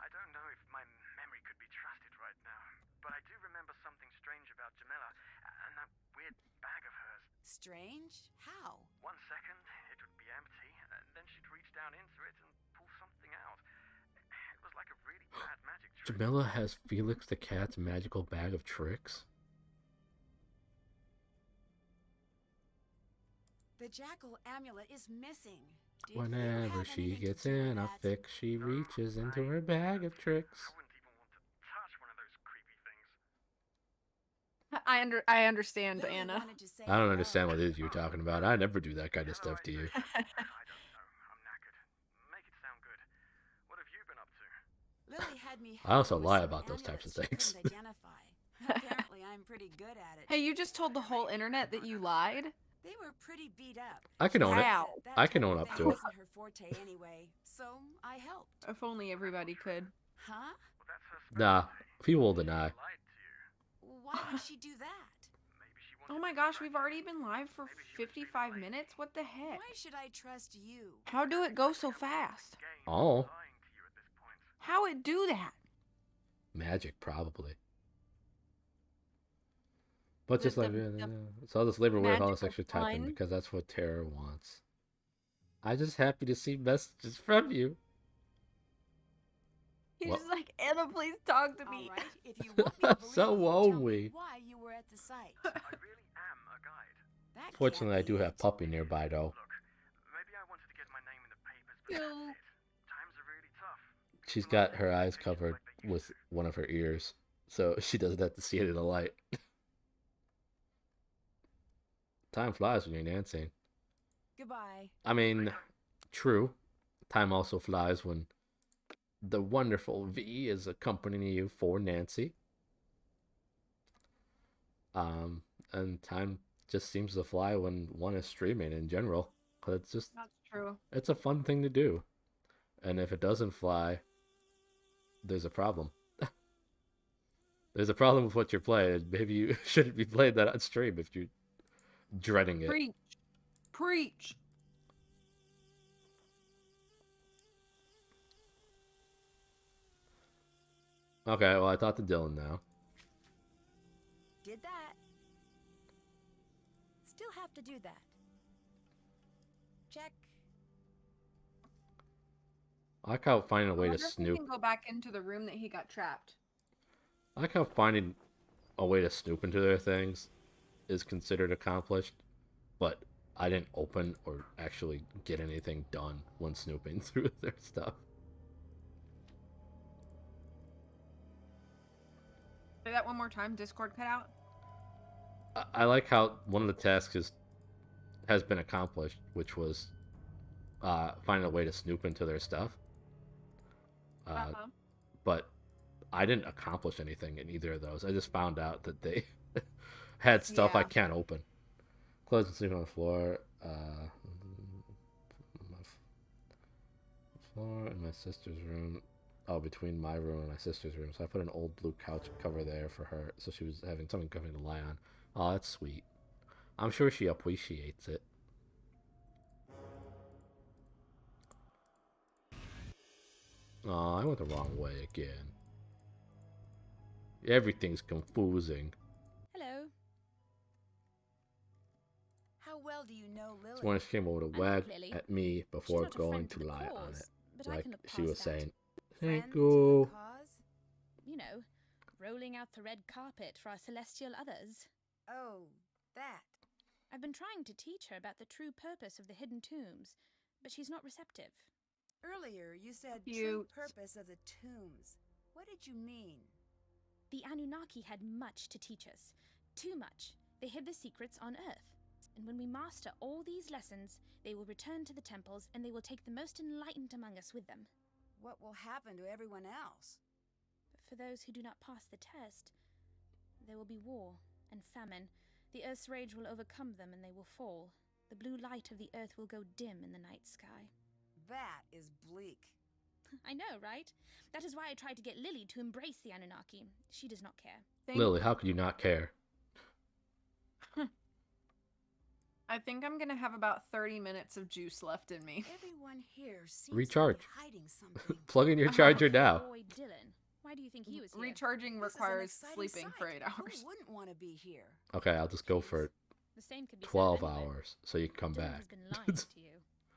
I don't know if my memory could be trusted right now, but I do remember something strange about Jamila and that weird bag of hers. Strange? How? 1 second, it would be empty, and then she'd reach down into it and pull something out. It was like a really bad magic trick. Jamila has Felix the Cat's magical bag of tricks? The jackal amulet is missing. Did you Whenever have she anything to gets do with in a that? fix, she reaches into her bag of tricks. I wouldn't even want to touch one of those creepy things. I understand, Lily Anna. wanted to say I don't hello. understand what it is you're talking about. I never do that kind of stuff to you. I don't know. I'm knackered. Make it sound good. What have you been up to? Lily had me I also help with lie some about those types of amulets she things. couldn't identify. Apparently, I'm pretty good at it. Hey, you just told the whole internet that you lied? They were pretty beat up. I can own it. Wow. That I can kind own of up thing to it. wasn't her forte anyway, so I helped. If only everybody could. Huh? Well, that's her Nah, specialty. people will deny. Lied to you. Why would she do that? Maybe she wanted Oh my gosh, we've already been live for 55 minutes? What the heck? Why should I trust you? How do it go so fast? Oh, lying to you at this point. How it do that? magic, probably. But The- just like, the so I'll just labor away with all this magical extra typing line. because that's what Tara wants. I'm just happy to see messages from you. He's Well- just like, Anna, please talk to All me. right, if you want me to believe So you, won't tell me we? why you were at the site. I really am a guide. That can't Fortunately, I be do have it. Puppy nearby, though. Look, maybe I wanted to get my name in the papers, but that's No. it. Times are really tough. She's People aren't got her paying eyes attention covered like they used with to. one of her ears, so she doesn't have to see it in the light. Time flies when you're dancing. Goodbye. I mean, true. Time also flies when the wonderful V is accompanying you for Nancy. And time just seems to fly when one is streaming in general. 'Cause it's just, That's true. it's a fun thing to do. And if it doesn't fly, there's a problem. There's a problem with what you're playing. Maybe you shouldn't be playing that on stream if you're dreading it. Preach. Preach. Okay, well, I talked to Dylan now. Did that. Still have to do that. Check. I like how finding a I way to wonder if we snoop. can go back into the room that he got trapped. I like how finding a way to snoop into their things is considered accomplished, but I didn't open or actually get anything done when snooping through their stuff. Say that one more time. Discord cut out. I like how one of the tasks has been accomplished, which was finding a way to snoop into their stuff. But I didn't accomplish anything in either of those. I just found out that they had stuff I Yeah. can't open. Clothes and sleeping on the floor. Floor in my sister's room. Oh, between my room and my sister's room. So I put an old blue couch cover there for her, so she was having something coming to lie on. Oh, that's sweet. I'm sure she appreciates it. Oh, I went the wrong way again. Everything's confusing. Hello. How well do you know Lily? So when she came over to I like wag Lily. at me She's before not a going friend to the lie on cause, it. but I Like can look she past was that. saying, Friend thank to you. the cause? You know, rolling out the red carpet for our celestial others. Oh, that. I've been trying to teach her about the true purpose of the hidden tombs, but she's not receptive. Earlier, you said true Cute. purpose of the tombs. What did you mean? The Anunnaki had much to teach us. Too much. They hid the secrets on Earth. And when we master all these lessons, they will return to the temples and they will take the most enlightened among us with them. What will happen to everyone else? But for those who do not pass the test, there will be war and famine. The Earth's rage will overcome them and they will fall. The blue light of the Earth will go dim in the night sky. That is bleak. I know, right? That is why I tried to get Lily to embrace the Anunnaki. She does not care. Lily, how could you not care? I think I'm gonna have about 30 minutes of juice left in me. Everyone here seems Recharge. to be hiding something. Plug in your charger now. Boy, Dylan. Why do you think he was here? Recharging This is an requires exciting sleeping for sight. 8 hours. Who wouldn't want to be here? Okay, I'll just go for The same could be said 12 of anyone. hours so you can come Dylan back. has been lying to you.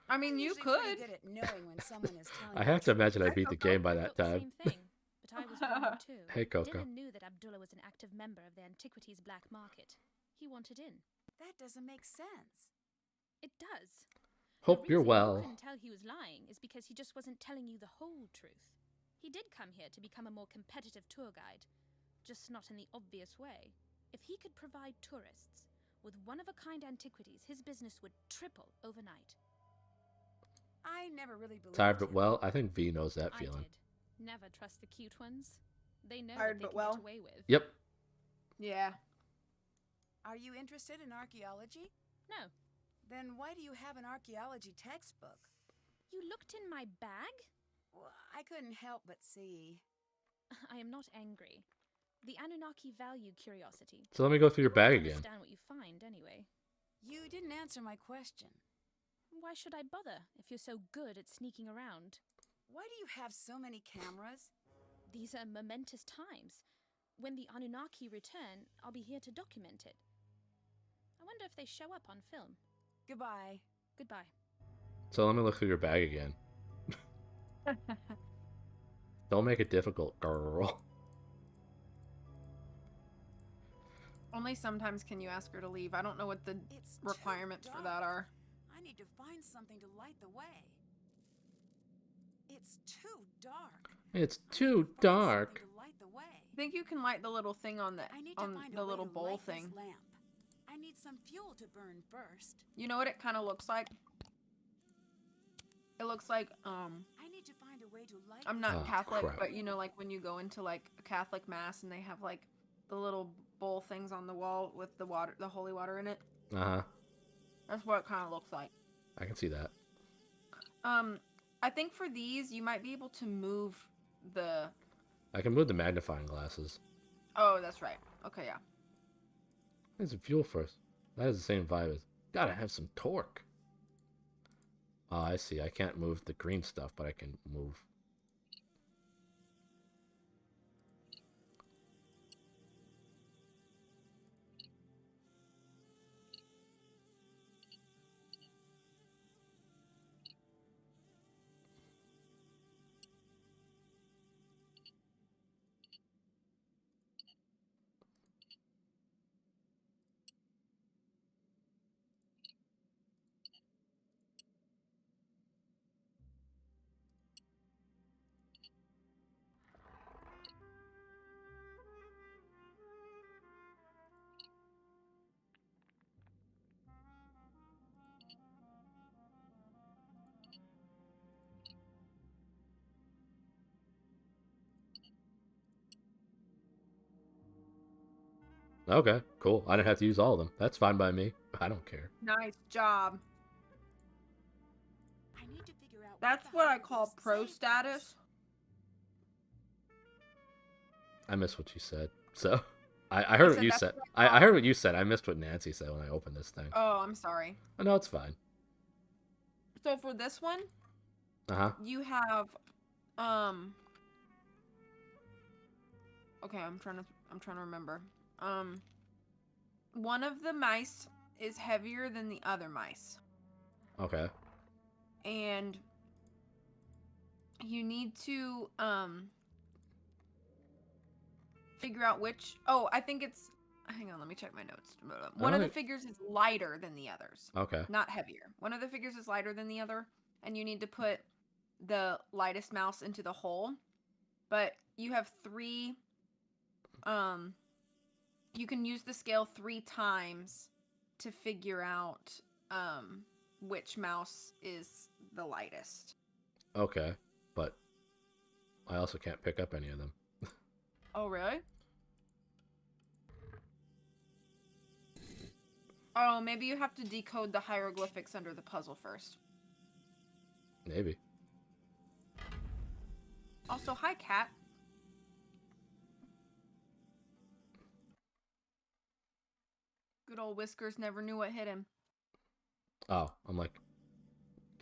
I mean, I'm you usually pretty could. good at knowing when someone is telling I the have to truth. imagine I Hi, beat the Coco. game by I that thought the time. same thing, but I was wrong too. Hey, Coco. Dylan knew that Abdullah was an active member of the antiquities black market. He wanted in. That doesn't make sense. It does. Hope The you're reason you well. couldn't tell he was lying is because he just wasn't telling you the whole truth. He did come here to become a more competitive tour guide, just not in the obvious way. If he could provide tourists with one-of-a-kind antiquities, his business would triple overnight. I never really believed Tired but him. well. I think V knows that I feeling. did. Never trust the cute ones. They know Tired what they but can well. get away with. Yep. Yeah. Are you interested in archaeology? No. Then why do you have an archaeology textbook? You looked in my bag? Well, I couldn't help but see. I am not angry. The Anunnaki value curiosity. So let me go through your You won't bag again. understand what you find anyway. You didn't answer my question. Why should I bother if you're so good at sneaking around? Why do you have so many cameras? These are momentous times. When the Anunnaki return, I'll be here to document it. I wonder if they show up on film. Goodbye. Goodbye. So let me look through your bag again. Don't make it difficult, girl. Only sometimes can you ask her to leave. I don't know what the It's too requirements for that dark. are. I need to find something to light the way. It's too dark. It's I need too to find dark. something to light the way. I think you can light the little thing on the I need to find a way little to bowl light thing. this lamp. I need some fuel to burn first. You know what it kind of looks like? It looks like I need to find a way to light I'm this not Oh, Catholic, crap. but you know, like when you go into like a Catholic mass and they have like the little bowl things on the wall with the water, the holy water in it. Uh-huh. That's what it kind of looks like. I can see that. I think for these you might be able to move the. I can move the magnifying glasses. Oh, that's right. Okay, yeah. Need some fuel first. That is the same vibe as... Gotta have some torque. Oh, I see. I can't move the green stuff, but I can move... Okay, cool. I didn't have to use all of them. That's fine by me. I don't care. Nice job. I need to figure out That's the what I hell call this pro safe status. is. I missed what you said. So, I heard what said you that's said. what I heard what you said. I missed what Nancy said when I opened this thing. Oh, I'm sorry. Oh, no, it's fine. So for this one, Uh-huh. you have okay, I'm trying to remember. One of the mice is heavier than the other mice. Okay. And you need to figure out which. Oh, I think it's. Hang on, let me check my notes. One of the figures is lighter than the others, Okay. not heavier. One of the figures is lighter than the other, and you need to put the lightest mouse into the hole. But you have 3. You can use the scale 3 times to figure out which mouse is the lightest. Okay. But I also can't pick up any of them. Oh, really? Oh, maybe you have to decode the hieroglyphics under the puzzle first. Maybe. Also, hi, cat. Good old Whiskers never knew what hit him. Oh, I'm like,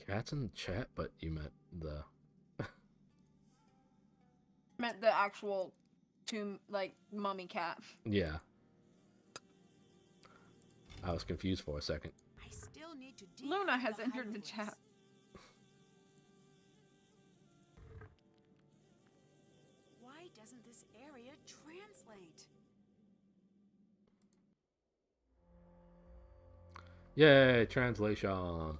cat's in the chat, but you meant the... Meant the actual mummy cat. Yeah. I was confused for a second. I still need to Luna decode has the entered the hieroglyphs. chat. Why doesn't this area translate? Yay, translation.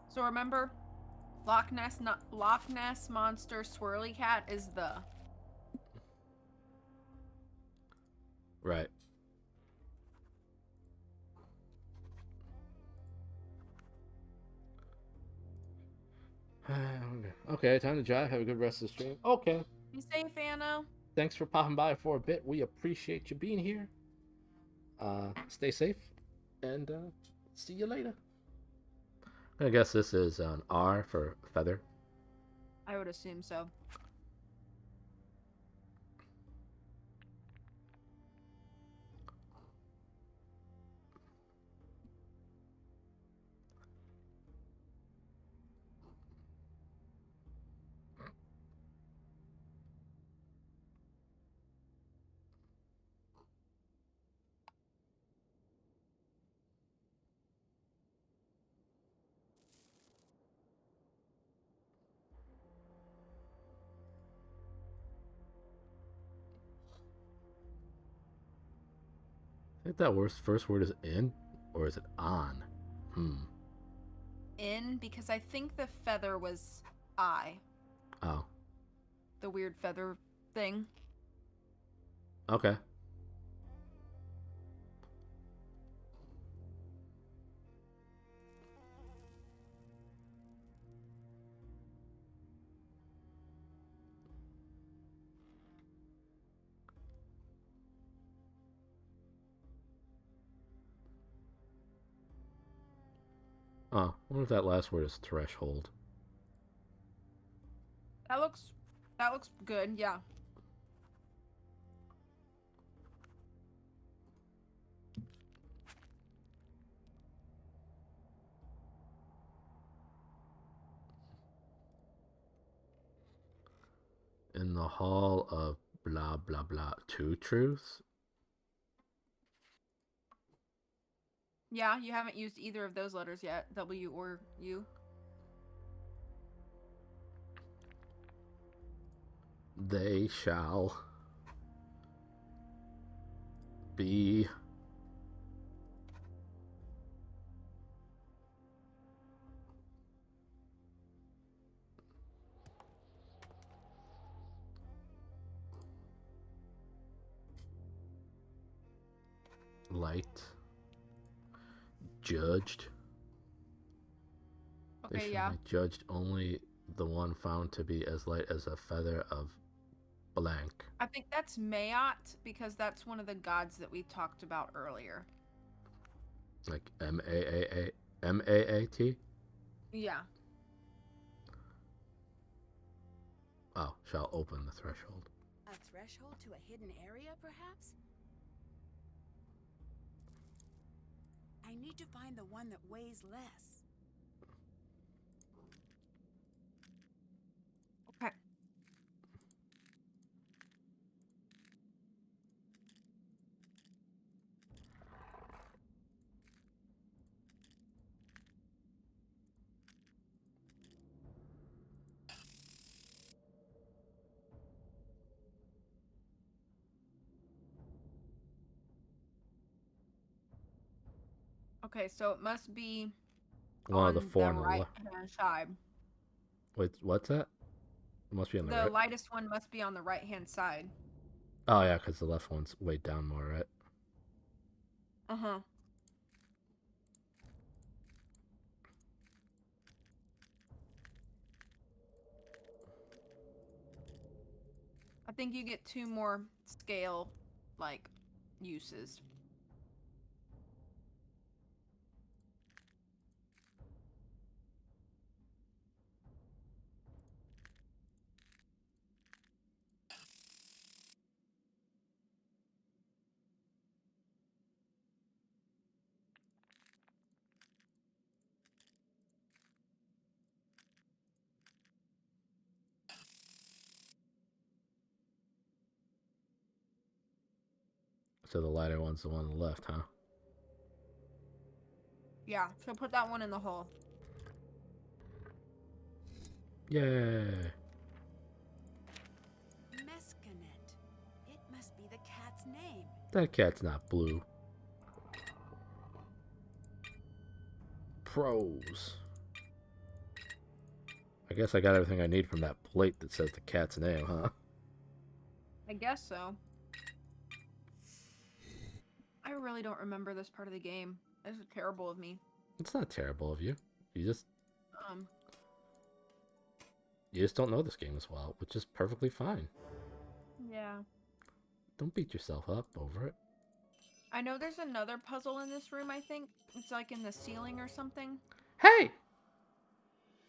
So remember, Loch Ness Monster Swirly Cat is the... Right. Okay, time to drive. Have a good rest of the stream. Okay. Be safe, Anna. Thanks for popping by for a bit. We appreciate you being here. Stay safe, and see you later. I guess this is an R for feather. I would assume so. I think that first word is in, or is it on? In, because I think the feather was I. Oh. The weird feather thing. Okay. Oh, I wonder if that last word is threshold. That looks good, yeah. In the hall of blah blah blah, two truths? Yeah, you haven't used either of those letters yet, W or U. They shall be liked, judged. They Okay, shall yeah. be judged only the one found to be as light as a feather of blank. I think that's Mayat because that's one of the gods that we talked about earlier. Like M-A-A-T? Yeah. Oh, shall open the threshold. A threshold to a hidden area, perhaps? I need to find the one that weighs less. Okay. Okay, so it must be One of on the four the on the right left. hand side. Wait, what's that? It must be on the The right. lightest one must be on the right hand side. Oh, yeah, because the left one's way down more, right? Uh-huh. I think you get 2 more scale, like, uses. So the lighter one's the one on the left, huh? Yeah, so put that one in the hole. Yay! Mescanet. It must be the cat's name. That cat's not blue. Pros. I guess I got everything I need from that plate that says the cat's name, huh? I guess so. I really don't remember this part of the game. This is terrible of me. It's not terrible of you. You just Um, don't know this game as well, which is perfectly fine. yeah. Don't beat yourself up over it. I know there's another puzzle in this room, I think. It's like in the ceiling or something. Hey!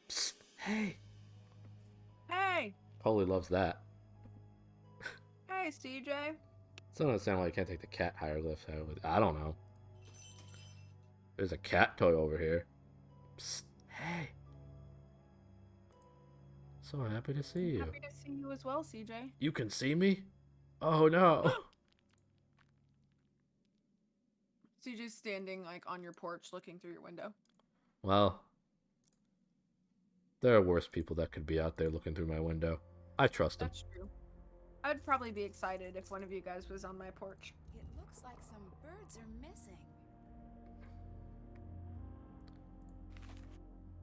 Psst, hey! Hey! Holy loves that. Hey, CJ. Still don't understand why you can't take the cat higher lift. I don't know. There's a cat toy over here. Psst, hey! So happy to see you. Happy to see you as well, CJ. You can see me? Oh no! CJ's standing like on your porch looking through your window. Well, there are worse people that could be out there looking through my window. I trust them. That's true. I'd probably be excited if one of you guys was on my porch. It looks like some birds are missing.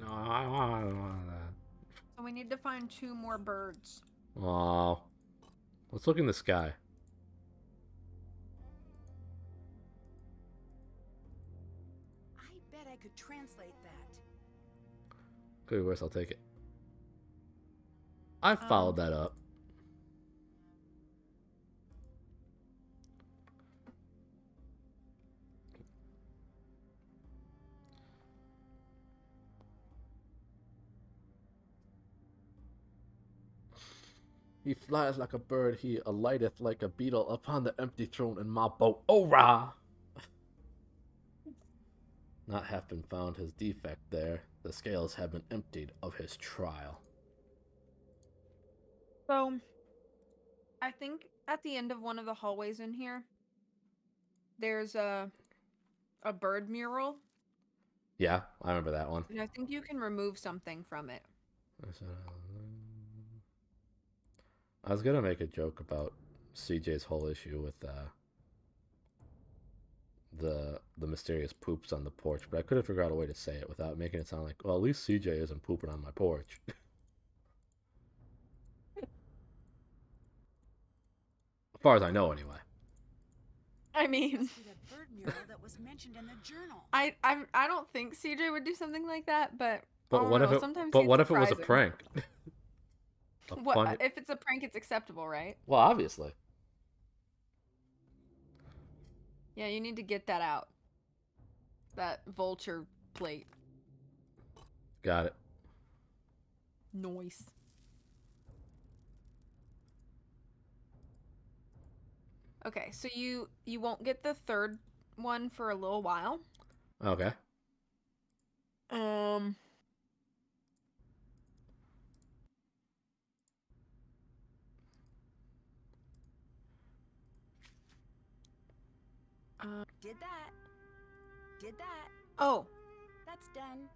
No, I don't want that. So we need to find 2 more birds. Oh, let's look in the sky. I bet I could translate that. Could be worse, I'll take it. I followed that up. He flies like a bird, he alighteth like a beetle upon the empty throne in my boat. Oh, rah! Not have been found his defect there. The scales have been emptied of his trial. So, I think at the end of one of the hallways in here, there's a bird mural, Yeah, I remember that one. and I think you can remove something from it. I was gonna make a joke about CJ's whole issue with the mysterious poops on the porch, but I couldn't figure out a way to say it without making it sound like, well, at least CJ isn't pooping on my porch. As far as I know, anyway. I mean, Must be the bird mural that was mentioned in the journal. I don't think CJ would do something like that, but But what if it? sometimes But he's what if it was a surprising. prank? What funny. if it's a prank? It's acceptable, right? Well, obviously. Yeah, you need to get that out. That vulture plate. Got it. Noise. Okay, so you won't get the third one for a little while. Okay. Did that. Did that. Oh, That's done.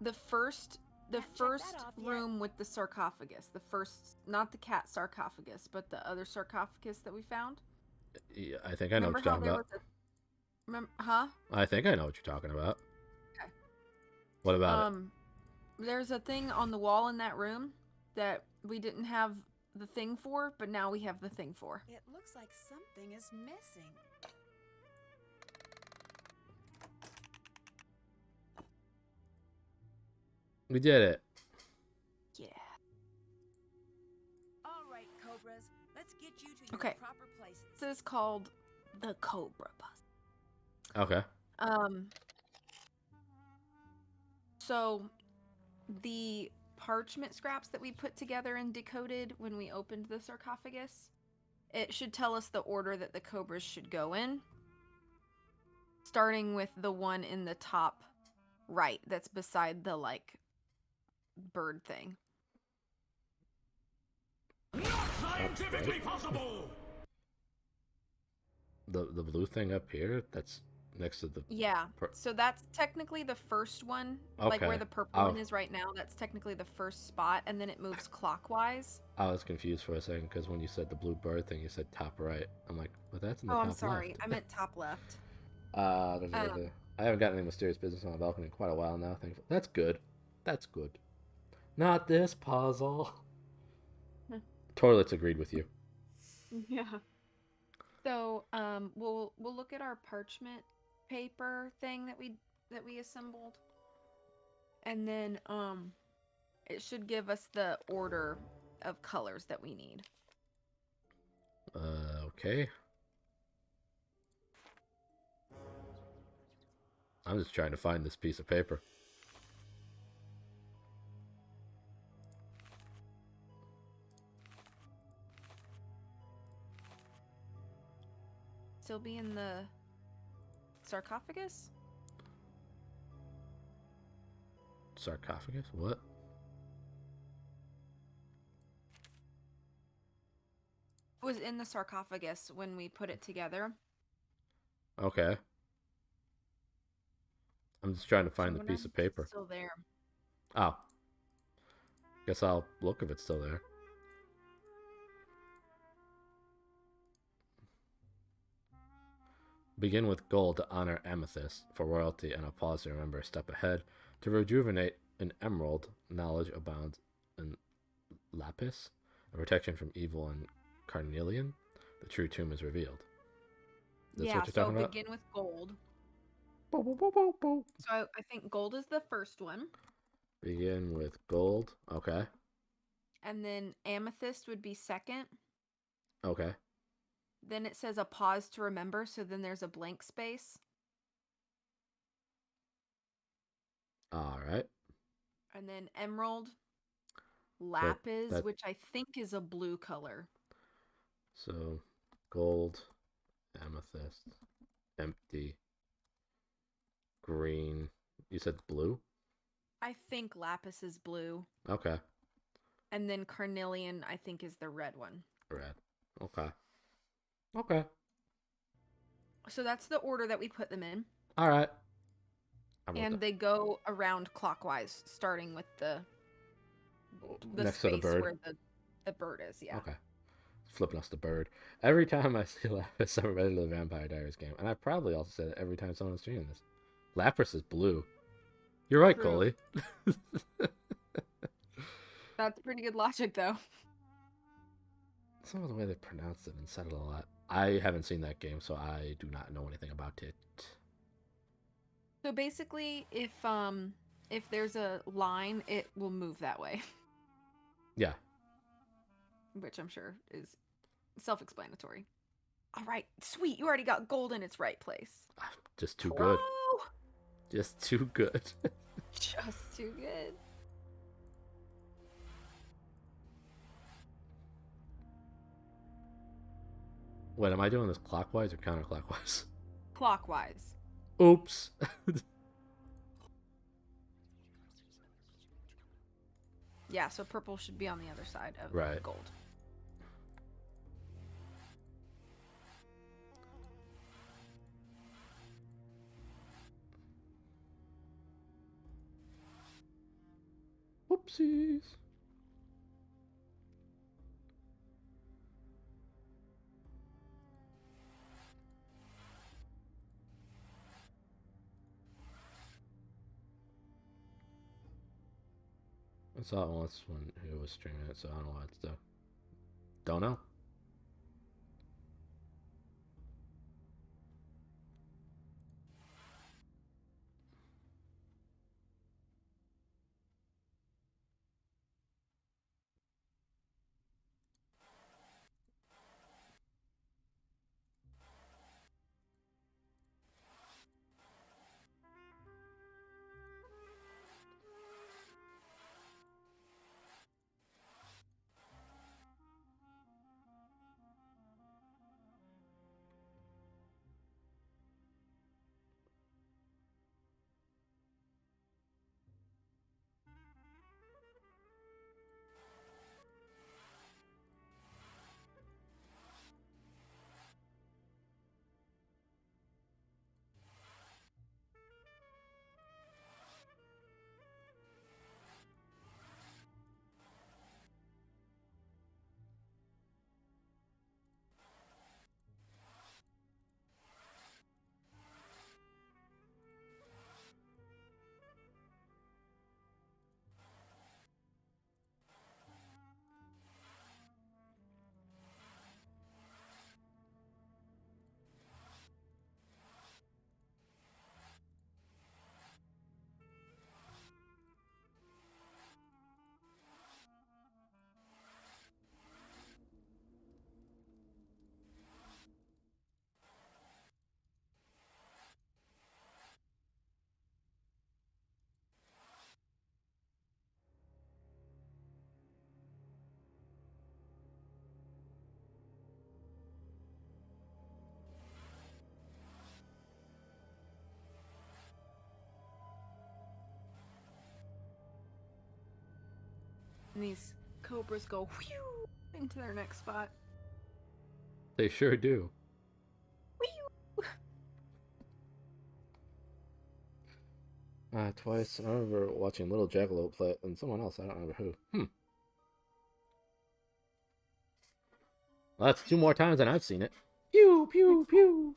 the first Can't check that off yet. room with the sarcophagus. The first, not the cat sarcophagus, but the other sarcophagus that we found. Yeah, I think I know Remember what you're how talking there about. was a huh? I think I know what you're talking about. Okay. What about it? There's a thing on the wall in that room that we didn't have the thing for, but now we have the thing for. It looks like something is missing. We did it. Yeah. All right, Cobras. Let's get you to your Okay. proper places. This is called the Cobra Puzzle. Okay. So the parchment scraps that we put together and decoded when we opened the sarcophagus, it should tell us the order that the cobras should go in, starting with the one in the top right that's beside the bird thing. Scientifically possible. The blue thing up here, that's next to the. Yeah. So that's technically the first one, like Okay. where the purple one is right now. That's technically the first spot, and then it moves clockwise. I was confused for a second because when you said the blue bird thing, you said top right. I'm like, well, that's in the Oh, top I'm sorry. left. I meant top left. I haven't gotten any mysterious business on my balcony in quite a while now. Thankfully, that's good. That's good. Not this puzzle. Toilets agreed with you. Yeah. So, we'll look at our parchment paper thing that we assembled, and then it should give us the order of colors that we need. Okay. I'm just trying to find this piece of paper. Still be in the sarcophagus? Sarcophagus? What? It was in the sarcophagus when we put it together. Okay. I'm just trying to find So the piece of paper. It's still there. Oh. Guess I'll look if it's still there. Begin with gold to honor amethyst for royalty, and a pause to remember a step ahead. To rejuvenate an emerald, knowledge abounds in lapis, a protection from evil and carnelian. The true tomb is revealed. That's Yeah, what you're so talking about? begin with gold. Boop, boop, boop, boop, boop. So I think gold is the first one. Begin with gold. Okay. And then amethyst would be second. Okay. Then it says a pause to remember, so then there's a blank space. All right. And then emerald lapis, that- which I think is a blue color. So, gold, amethyst, empty, green. You said blue? I think lapis is blue. Okay. And then carnelian, I think, is the red one. Red. Okay. Okay. So that's the order that we put them in. All right. And they go around clockwise, starting with the next to the space bird. where the bird is, yeah. Okay. Flipping us the bird. Every time I see Lapis, I'm ready to the Vampire Diaries game. And I probably also said it every time someone's streaming this. Lapis is blue. You're right, True. Coley. That's pretty good logic, though. Some of the way they pronounced it and said it a lot. I haven't seen that game, so I do not know anything about it. So basically, if there's a line, it will move that way. Yeah. Which I'm sure is self-explanatory. All right, sweet. You already got gold in its right place. Just too good. Whoa! Just too good. Just too good. Wait, am I doing this clockwise or counterclockwise? Clockwise. Oops. Yeah, so purple should be on the other side of Right. gold. Whoopsies. I saw it once when he was streaming it, so I don't know why it's there. Don't know. And these cobras go whew into their next spot. They sure do. Whew. Twice. I remember watching Little Jackalope play it and someone else. I don't remember who. Well, that's 2 more times than I've seen it. Pew, pew, pew.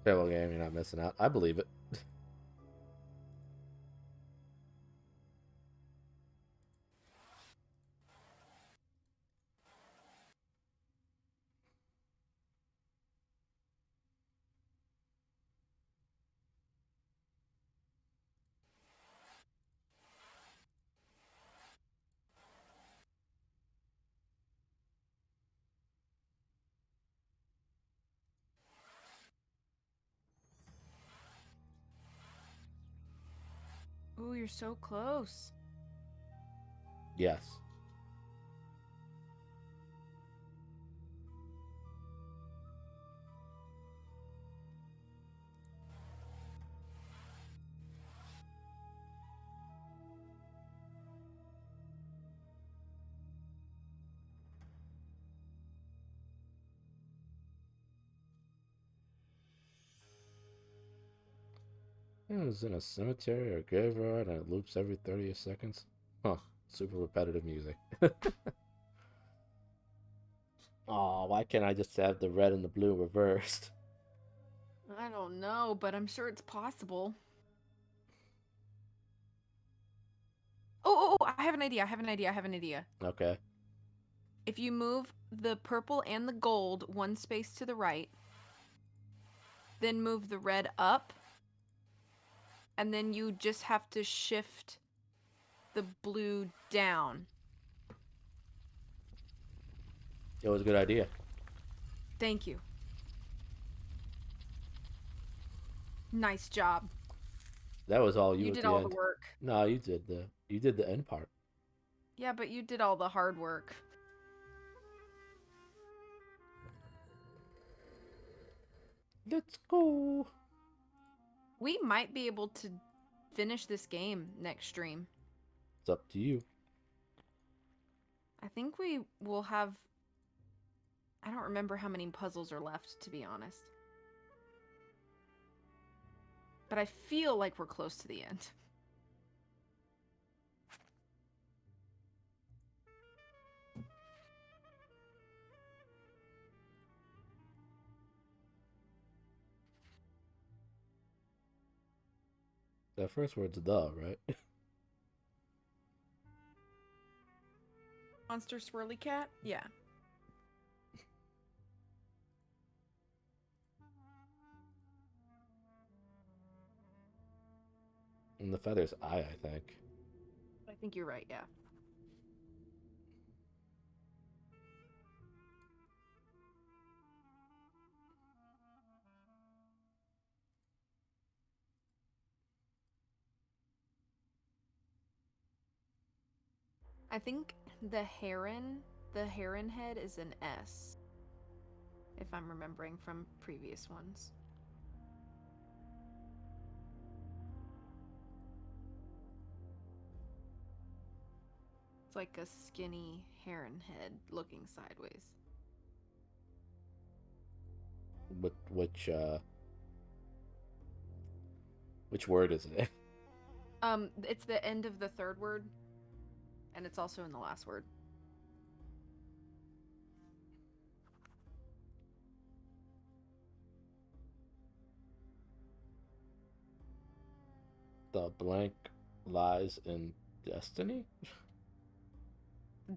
Terrible game, you're not missing out. I believe it. Ooh, you're so close. Yes. It was in a cemetery or graveyard and it loops every 30 seconds. Huh. Super repetitive music. Aw, why can't I just have the red and the blue reversed? I don't know, but I'm sure it's possible. Oh, I have an idea. Okay. If you move the purple and the gold one space to the right, then move the red up, and then you just have to shift the blue down. It was a good idea. Thank you. Nice job. That was all you You at did the all end. the work. No, you did the end part. Yeah, but you did all the hard work. Let's go. We might be able to finish this game next stream. It's up to you. I think we will have... I don't remember how many puzzles are left, to be honest. But I feel like we're close to the end. That first word's the, right? Monster Swirly Cat? Yeah. And the feather's eye, I think. I think you're right, yeah. I think the heron head is an S. If I'm remembering from previous ones. It's like a skinny heron head looking sideways. Which word is it? It's the end of the third word, and it's also in the last word. The blank lies in destiny?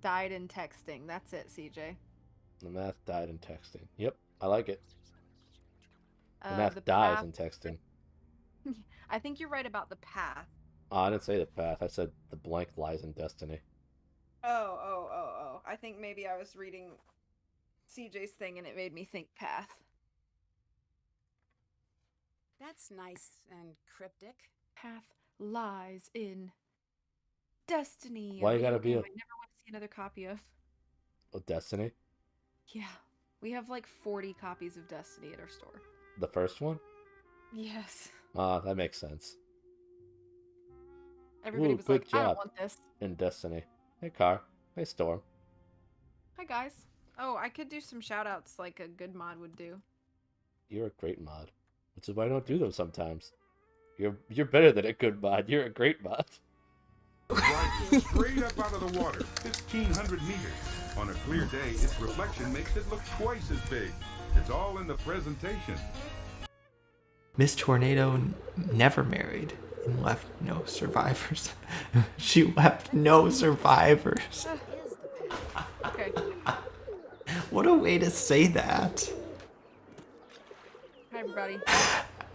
Died in texting. That's it, CJ. The math died in texting. Yep, I like it. The math the dies path... in texting. I think you're right about the path. Oh, I didn't say the path. I said the blank lies in destiny. Oh. I think maybe I was reading CJ's thing and it made me think path. That's nice and cryptic. Path lies in destiny. Why you gotta be I a... never want to see another copy of. Oh, Destiny? Yeah. We have like 40 copies of Destiny at our store. The first one? Yes. Ah, that makes sense. Everybody Ooh, was good like, I job don't want this. in Destiny. Hey, Car. Hey, Storm. Hi, guys. Oh, I could do some shout outs like a good mod would do. You're a great mod. Which is why I don't do them sometimes. You're better than a good mod. You're a great mod. Rises straight up out of the water, 1,500 meters. On a clear day, its reflection makes it look twice as big. It's all in the presentation. Miss Tornado never married and left no survivors. She left no survivors. Okay. What a way to say that. Hi, everybody.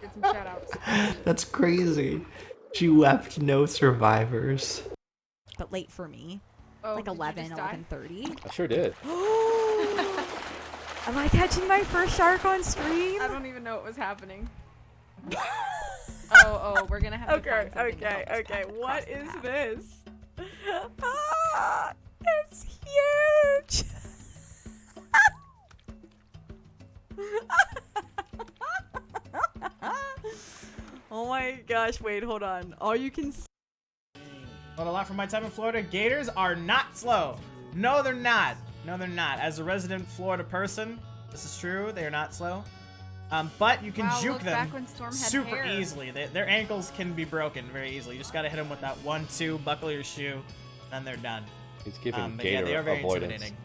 Get some shout outs. That's crazy. She left no survivors. But late for me. Oh, Like did you 11, just die? 11:30. I sure did. Am I catching my first shark on stream? I don't even know what was happening. Oh, we're gonna have to Okay, find something to okay, help us okay. across What the is path. this? Ah, it's huge. Oh my gosh, wait, hold on. All you can see. Well, a lot from my time in Florida, gators are not slow. No, they're not. No, they're not. As a resident Florida person, this is true. They are not slow. But you can Wow, juke look, them back when Storm had super hair. easily. Their ankles can be broken very easily. You just gotta hit them with that 1-2, buckle your shoe, then they're done. He's giving But yeah, gator they are very avoidance intimidating.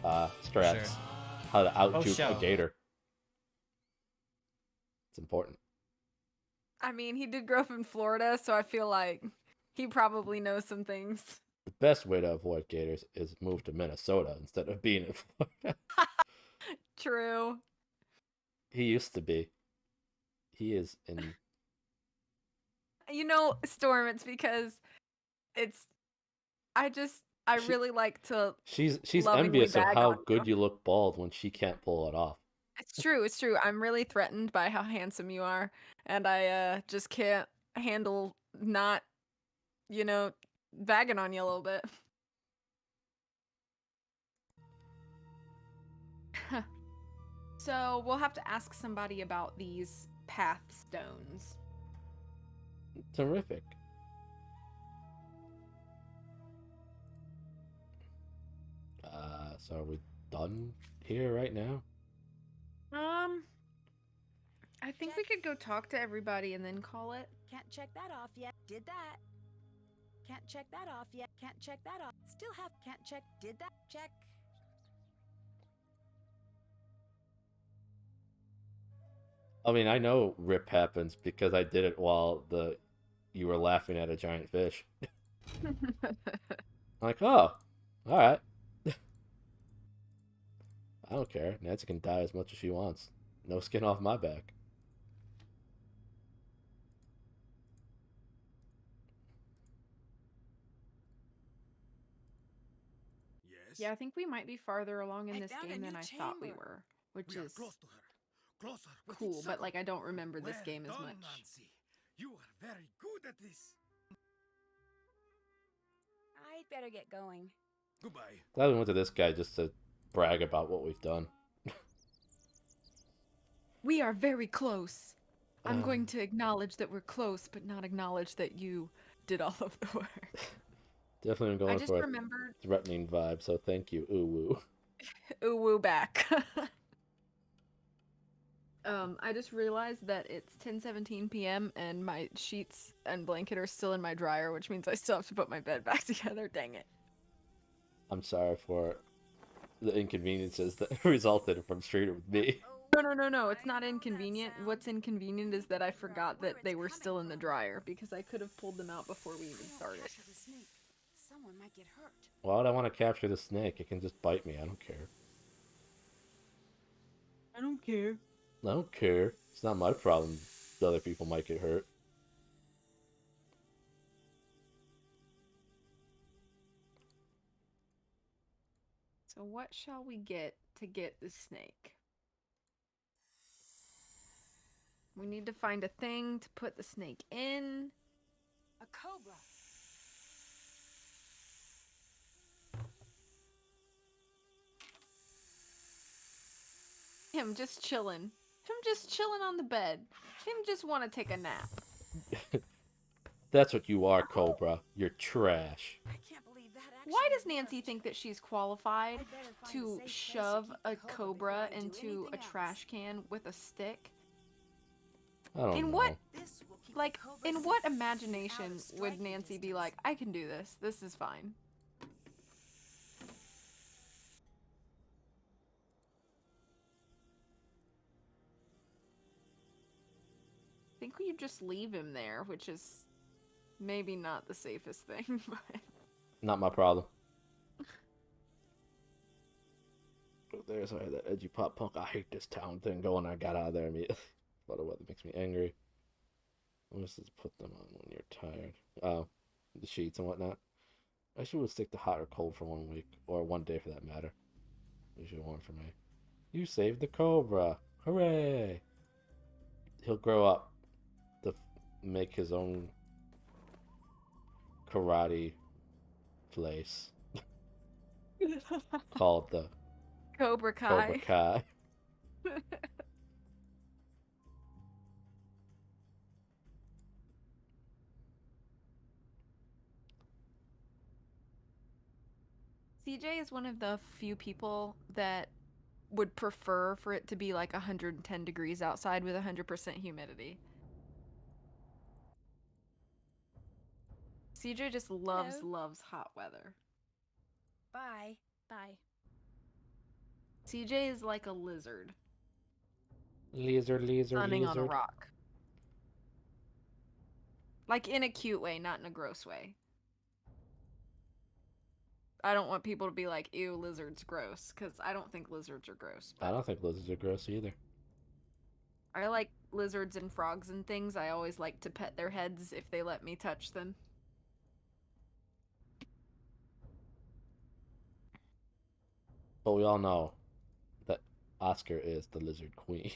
strats. Sure. How to out Oh, juke show. a gator. It's important. I mean, he did grow up in Florida, so I feel like he probably knows some things. The best way to avoid gators is move to Minnesota instead of being in Florida. True. He used to be. He is in. You know, Storm, it's because I really like to She's lovingly envious of bag how on good you look bald when she can't pull it off. It's true. I'm really threatened by how handsome you are, and I just can't handle not, bagging on you a little bit. So we'll have to ask somebody about these path stones. Terrific. So are we done here right now? I think we could go talk to everybody and then call it. Can't check that off yet. Did that. Can't check that off yet. Can't check that off. Still have. Can't check. Did that. Check. I mean, I know rip happens because I did it while you were laughing at a giant fish. Like, oh, all right. I don't care. Nancy can die as much as she wants. No skin off my back. Yes? Yeah, I think we might be farther along in I this found a game than new I thought we chamber. were, which We are is close to her. Closer with cool, each but other. like I don't remember this Well game as done, much. Nancy. You are very good at this. I'd better get going. Goodbye. Glad we went to this guy just to brag about what we've done. We are very close. I'm Um. going to acknowledge that we're close, but not acknowledge that you did all of the work. Definitely I going just for a remembered threatening vibe, so thank you, Uwu. Uwu back. I just realized that it's 10:17 p.m. and my sheets and blanket are still in my dryer, which means I still have to put my bed back together. Dang it. I'm sorry for the inconveniences that resulted from streaming with me. No, it's not inconvenient. What's inconvenient is that I forgot that they were still in the dryer because I could have pulled them out before we even started. Capture the snake. Someone might get hurt. Why would I want to capture the snake? It can just bite me. I don't care. I don't care. I don't care. It's not my problem. The other people might get hurt. So what shall we get to get the snake? We need to find a thing to put the snake in. A cobra. Him just chilling. Him just chilling on the bed. Him just want to take a nap. That's what you are, Cobra. You're trash. I can't believe that actually Why does worked. Nancy think that she's qualified I'd better find a to safe place to shove keep a the cobra cobra before I do into anything a else. trash can with a stick? I don't In know. what, This will keep like, the cobra in safe what out imagination of would striking Nancy be distance. like, I can do this. This is fine. I think we just leave him there, which is maybe not the safest thing, but Not my problem. There's that edgy pop punk. I hate this town thing going. I got out of there immediately. A lot of weather makes me angry. Let's just put them on when you're tired. Oh, the sheets and whatnot. I should stick to hot or cold for 1 week, or 1 day for that matter. Usually warm for me. You saved the cobra! Hooray! He'll grow up. make his own karate place called the Cobra Cobra Kai. Kai. CJ is one of the few people that would prefer for it to be like 110 degrees outside with 100% humidity. CJ just loves hot weather. Bye. Bye. CJ is like a lizard Lizard. sunning on a rock. Like in a cute way, not in a gross way. I don't want people to be like, ew, lizards gross, because I don't think lizards are gross. I don't think lizards are gross either. I like lizards and frogs and things. I always like to pet their heads if they let me touch them. But we all know that Oscar is the lizard queen.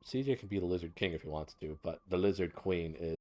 CJ can be the lizard king if he wants to, but the lizard queen is